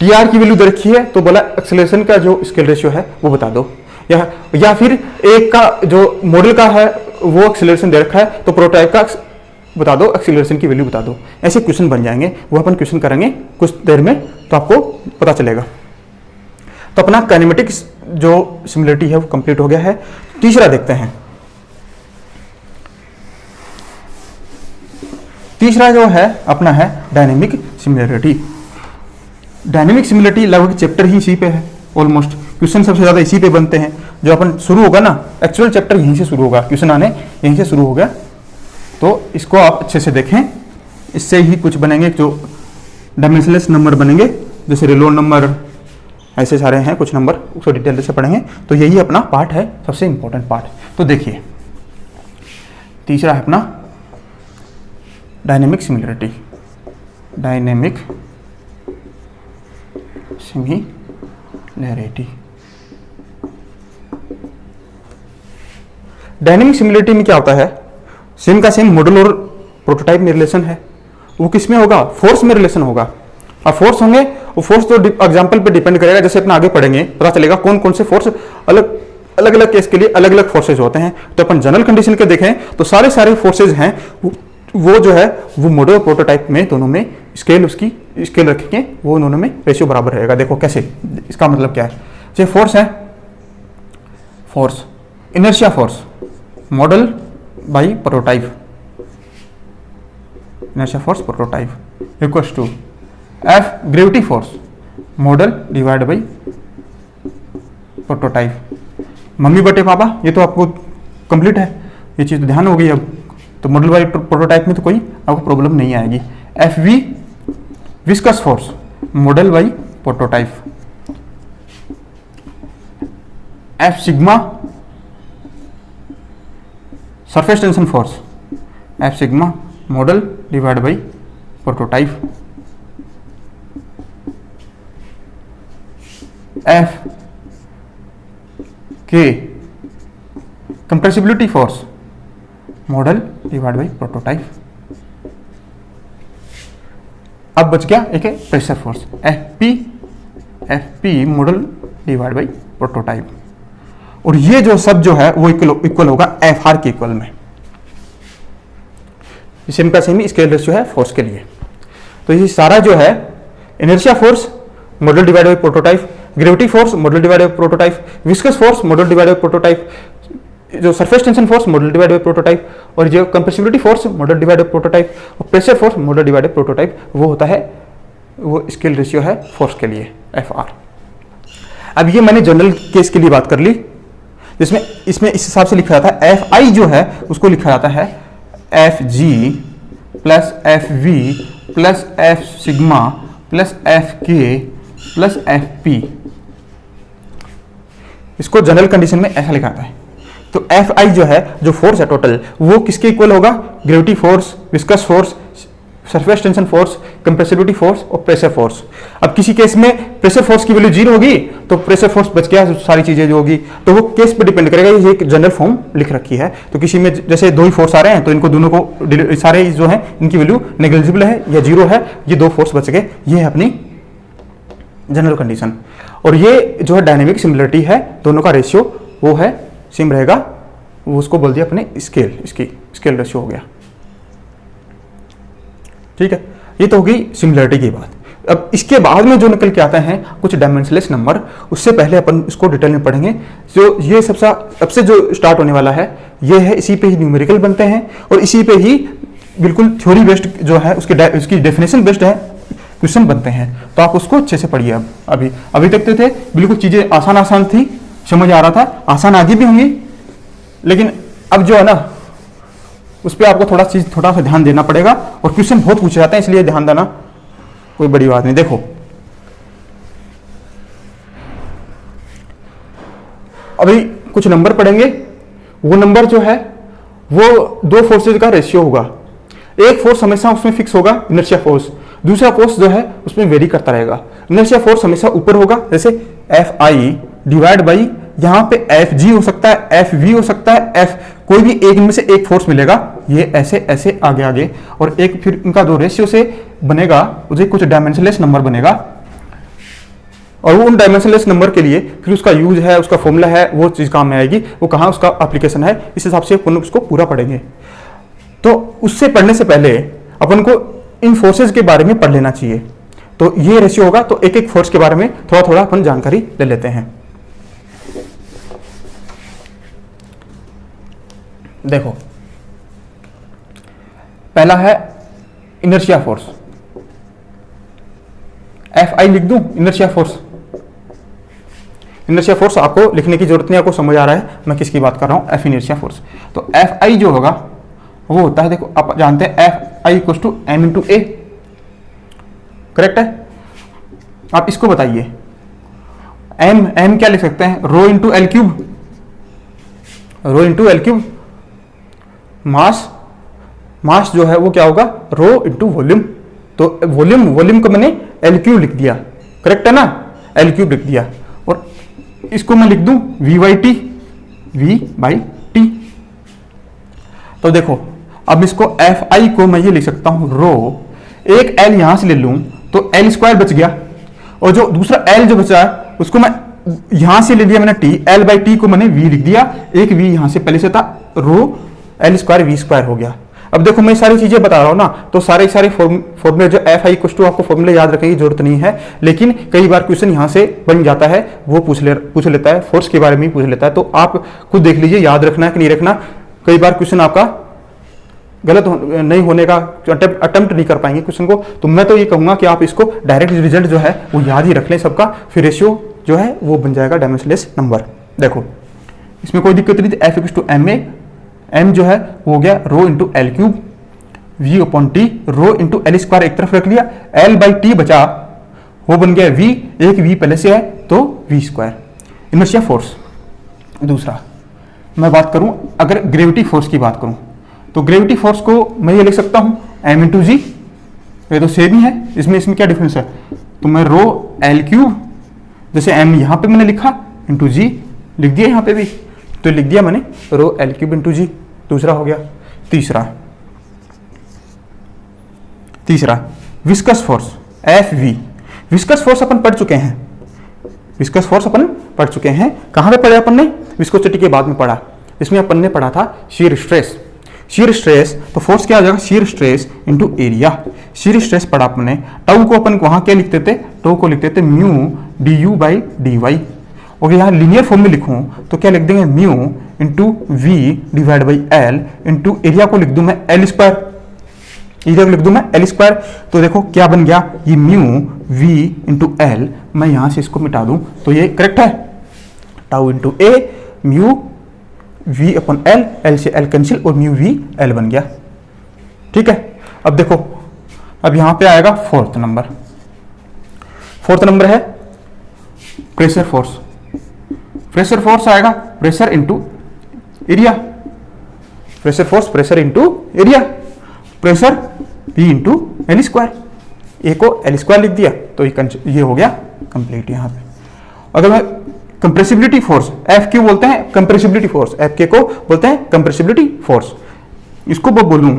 टी आर की वैल्यू दे रखी है, तो बोला एक्सेलरेशन का जो स्केल रेशियो है वो बता दो, या फिर एक का जो मॉडल का है वो एक्सेलरेशन दे रखा है, तो प्रोटोटाइप का बता दो, एक्सेलरेशन की वैल्यू बता दो। ऐसे क्वेश्चन बन जाएंगे, वो अपन क्वेश्चन करेंगे कुछ देर में, तो आपको पता चलेगा। तो अपना काइनेमेटिक्स जो सिमिलरिटी है वो कंप्लीट हो गया है। तीसरा देखते हैं। तीसरा जो है अपना है डायनेमिक सिमिलरिटी। डायनेमिक सिमिलरिटी लगभग चैप्टर ही इसी पे है, ऑलमोस्ट क्वेश्चन सबसे ज्यादा इसी पे बनते हैं। जो अपन शुरू होगा ना, एक्चुअल चैप्टर यहीं से शुरू होगा, क्वेश्चन आने यहीं से शुरू हो गया। तो इसको आप अच्छे से देखें, इससे ही कुछ बनेंगे जो डायमेंशनलेस नंबर बनेंगे, जैसे रिलोन नंबर, ऐसे सारे हैं कुछ नंबर, उसको डिटेल से पढ़ेंगे। तो यही अपना पार्ट है, सबसे इंपॉर्टेंट पार्ट। तो देखिए तीसरा है अपना dynamic similarity. Dynamic similarity, dynamic similarity में क्या होता है, सेम का सेम मॉडल और प्रोटोटाइप में रिलेशन है। वो किस में होगा? फोर्स में रिलेशन होगा। और फोर्स होंगे, वो फोर्स तो एग्जांपल पे डिपेंड करेगा, जैसे अपना आगे पढ़ेंगे पता चलेगा कौन कौन से फोर्स अलग अलग केस के लिए अलग अलग फोर्सेज होते हैं। तो अपन जनरल कंडीशन के देखें तो सारे फोर्सेज हैं वो जो है वो मॉडल और प्रोटोटाइप में दोनों में स्केल रखेंगे, वो दोनों में रेशियो बराबर रहेगा। देखो कैसे, इसका मतलब क्या है, जैसे फोर्स है, force inertia force model by prototype, inertia force prototype equals to F gravity force model divide by prototype. Mummy बटे पापा, ये तो आपको कंप्लीट है, ये चीज तो ध्यान हो गई। अब तो मॉडल बाई प्रोटोटाइप में तो कोई आपको प्रॉब्लम नहीं आएगी। F V viscous force model by prototype, F sigma surface tension force, F sigma model divide by prototype, F K compressibility force model divide by prototype. अब बच गया एक है pressure force, F P model divide by prototype. और ये जो सब जो है वो इक्वल होगा एफ आर के इक्वल में। सेम का सेम स्केल रेशियो है फोर्स के लिए। तो ये सारा जो है inertia force model divide by prototype, gravity force model divide by prototype, viscous force model divide by prototype, जो surface tension force model divide by prototype, और जो compressibility force model divide by prototype, और pressure force model divide by prototype, वो होता है वो स्केल रेशियो है फोर्स के लिए एफ आर। अब ये मैंने जनरल केस के लिए बात कर ली, जिसमें इसमें इस हिसाब से लिखा जाता है, एफ आई जो है उसको लिखा जाता है F G plus F V plus F sigma plus F K plus F P. इसको जनरल कंडीशन में ऐसा लिखा जाता है। तो एफ आई जो है, जो फोर्स है टोटल, वो किसके इक्वल होगा? Gravity force, viscous force, surface tension force, compressibility force और प्रेशर फोर्स। अब किसी केस में प्रेशर फोर्स की वैल्यू 0 होगी तो प्रेशर फोर्स बच गया, सारी चीजें जो होगी, तो वो केस पे डिपेंड करेगा। ये एक जनरल फॉर्म लिख रखी है। तो किसी में जैसे दो ही फोर्स आ रहे हैं तो इनको दोनों को सारे जो है इनकी वैल्यू नेग्लिजिबल है या 0 है, ये दो फोर्स बच गए। ये है अपनी जनरल कंडीशन। और ये जो है डायनेमिक सिमिलरिटी है, दोनों का रेशियो वो है सेम रहेगा, वो उसको बोल दिया अपने स्केल, इसकी स्केल रेशियो हो गया। ठीक है, ये तो होगी सिमिलरिटी की बात। अब इसके बाद में जो निकल के आते हैं कुछ डायमेंशनलेस नंबर, उससे पहले अपन इसको डिटेल में पढ़ेंगे। जो ये सबसे जो स्टार्ट होने वाला है ये है, इसी पे ही न्यूमेरिकल बनते हैं और इसी पे ही बिल्कुल थ्योरी बेस्ड जो है उसकी डेफिनेशन बेस्ड है क्वेश्चन बनते हैं। तो आप उसको अच्छे से पढ़िए। अब अभी तक तो थे बिल्कुल चीजें आसान थी, समझ आ रहा था, आसान आगे भी होंगी, लेकिन अब जो है ना उस पर आपको थोड़ा सा ध्यान देना पड़ेगा। और क्वेश्चन बहुत पूछे जाते हैं, इसलिए ध्यान देना कोई बड़ी बात नहीं। देखो अभी कुछ नंबर पढ़ेंगे, वो नंबर जो है वो दो फोर्सेज का रेशियो होगा। एक फोर्स हमेशा उसमें फिक्स होगा, इनर्शिया फोर्स, दूसरा फोर्स जो है उसमें वेरी करता रहेगा। इनर्शिया फोर्स हमेशा ऊपर होगा, जैसे एफ आई डिवाइड बाई यहां पे एफ जी हो सकता है, एफ वी हो सकता है, एफ कोई भी एक इनमें से एक फोर्स मिलेगा, ये ऐसे ऐसे आगे और एक फिर इनका दो रेशियो से बनेगा, उसे कुछ डायमेंशनलेस नंबर बनेगा। और वो उन डायमेंशनलेस नंबर के लिए फिर उसका यूज है, उसका फॉर्मूला है, वो चीज काम में आएगी, वो कहाँ उसका एप्लीकेशन है, इस हिसाब से अपन उसको पूरा पढ़ेंगे। तो उससे पढ़ने से पहले अपन को इन फोर्सेज के बारे में पढ़ लेना चाहिए। तो ये रेशियो होगा, तो एक एक फोर्स के बारे में थोड़ा अपन जानकारी ले लेते हैं। देखो पहला है इनर्शिया फोर्स, एफ आई लिख दूं, इनर्शिया फोर्स। इनर्शिया फोर्स आपको लिखने की जरूरत नहीं, आपको समझ आ रहा है मैं किसकी बात कर रहा हूं, एफ इनर्शिया फोर्स। तो एफ आई जो होगा वो होता है, देखो आप जानते हैं F I equal to M into A, correct है। आप इसको बताइए, एम क्या लिख सकते हैं, rho into L cube, rho into L cube. Mass जो है वो क्या होगा, रो इंटू वॉल्यूम। तो वॉल्यूम को मैंने एल क्यूब लिख दिया, करेक्ट है ना, एल क्यूब लिख दिया। और इसको मैं लिख दूं वी बाई टी। तो देखो अब इसको एफ आई को मैं ये लिख सकता हूं रो, एक एल यहां से ले लूं तो एल स्क्वायर बच गया, और जो दूसरा एल जो बचा है उसको मैं यहां से ले लिया मैंने टी, एल बाई टी को मैंने वी लिख दिया, एक वी यहां से पहले से था, rho L square V square हो गया। अब देखो मैं सारी चीजें बता रहा हूं ना, तो सारे फॉर्मूले जो एफ आई कुछ तो आपको फॉर्मूले याद रखने की जरूरत नहीं है, लेकिन कई बार क्वेश्चन यहां से बन जाता है, वो पूछ लेता है, फोर्स के बारे में पूछ लेता है। तो आप खुद देख लीजिए याद रखना है कि नहीं रखना। कई बार क्वेश्चन आपका गलत नहीं होने का अटेम्प्ट नहीं कर पाएंगे क्वेश्चन को। तो मैं तो ये कहूंगा कि आप इसको डायरेक्ट रिजल्ट जो है वो याद ही रख लें सबका, फिर रेशियो जो है वो बन जाएगा डायमेंशनलेस नंबर। देखो इसमें कोई दिक्कत नहीं थी, F equal to M A, M जो है वो हो गया rho into L cube, V upon T, rho into L square एक तरफ रख लिया, एल बाई टी बचा, वो बन गया वी, एक वी पहले से है तो वी स्क्वायर। इनर्शिया फोर्स दूसरा मैं बात करूं, अगर ग्रेविटी फोर्स की बात करूं तो ग्रेविटी फोर्स को मैं ये लिख सकता हूं एम इंटू जी, ये तो सेम ही है, इसमें क्या डिफरेंस है। तो मैं रो एल क्यूब, जैसे एम यहां पे मैंने लिखा, इंटू जी लिख दिया यहां पे भी, तो लिख दिया मैंने rho L cube into G, दूसरा हो गया। तीसरा viscous force F V. Viscous force अपन पढ़ चुके हैं, विस्कस फोर्स अपन पढ़ चुके हैं, कहां पे पढ़ा अपन ने, विस्कोसिटी के बाद में पढ़ा। इसमें अपन ने पढ़ा था शीयर स्ट्रेस, शीयर स्ट्रेस, तो फोर्स क्या हो जाएगा, shear stress into area. Shear stress पढ़ा अपने, टाउ को अपन वहां क्या लिखते थे, टाउ को लिखते थे mu D U by D Y. और यहाँ लीनियर फॉर्म में लिखूं तो क्या लिख देंगे, mu into V divide by L into area को लिख दूं मैं एल स्क्वायर, एरिया को लिख दूं मैं एल स्क्वायर। तो देखो क्या बन गया, ये म्यू वी इंटू एल, मैं यहां से इसको मिटा दूं तो ये करेक्ट है, tau into A mu V upon L, L से एल कैंसिल और म्यू वी एल बन गया। ठीक है, अब देखो अब यहां पे आएगा फोर्थ नंबर है प्रेशर फोर्स। प्रेशर फोर्स आएगा pressure into area, pressure force pressure into area. Pressure P into L square, A को एल स्क्वायर लिख दिया तो ये हो गया कंप्लीट यहाँ पे। अगर मैं कंप्रेसिबिलिटी फोर्स, एफ क्यू बोलते हैं कंप्रेसिबिलिटी फोर्स, एफ के को बोलते हैं कंप्रेसिबिलिटी फोर्स, इसको मैं बोलूँ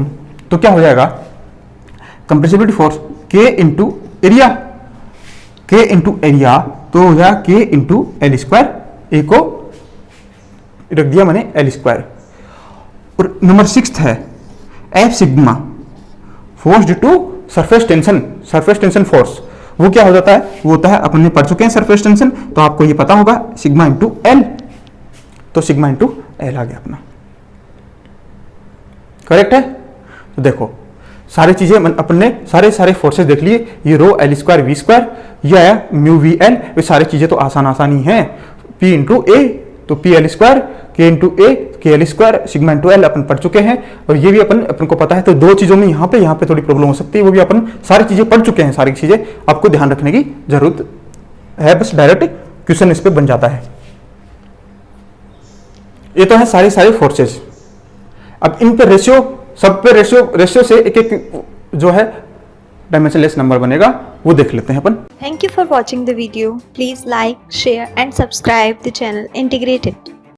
तो क्या हो जाएगा, कंप्रेसिबिलिटी फोर्स के इंटू एरिया, के इंटू एरिया तो हो जाएगा के इंटू एल स्क्वायर, ए को रख दिया मैंने एल स्क्वायर। और नंबर 6 है F sigma force due to surface tension force, वो क्या हो जाता है, वो होता है, अपन ने पढ़ चुके हैं सरफेस टेंशन, तो आपको ये पता होगा सिग्मा इंटू एल, तो सिग्मा इंटू एल आ गया अपना, करेक्ट है। तो देखो सारी चीजें अपन ने सारे फोर्सेस देख लिए, ये rho L square V square, ये आया म्यू वी एल, ये सारी चीजें तो आसानी है, पी इंटू ए तो पी एल स्क्वायर, के इंटू ए के L square, sigma into L upon पढ़ चुके हैं, और ये भी अपन को पता है। तो दो चीजों में यहाँ पे थोड़ी प्रॉब्लम हो सकती है, वो भी अपन सारी चीजें पढ़ चुके हैं, सारी चीजें आपको ध्यान रखने की जरूरत है, बस डायरेक्ट क्वेश्चन इस पे बन जाता है। ये तो है सारे फोर्सेस। अब इन पे रेशियो, सब पे रेशियो से एक जो है डायमेंशनलेस नंबर बनेगा, वो देख लेते हैं अपन। Thank you for watching the video. Please like, share and subscribe the channel Integrated.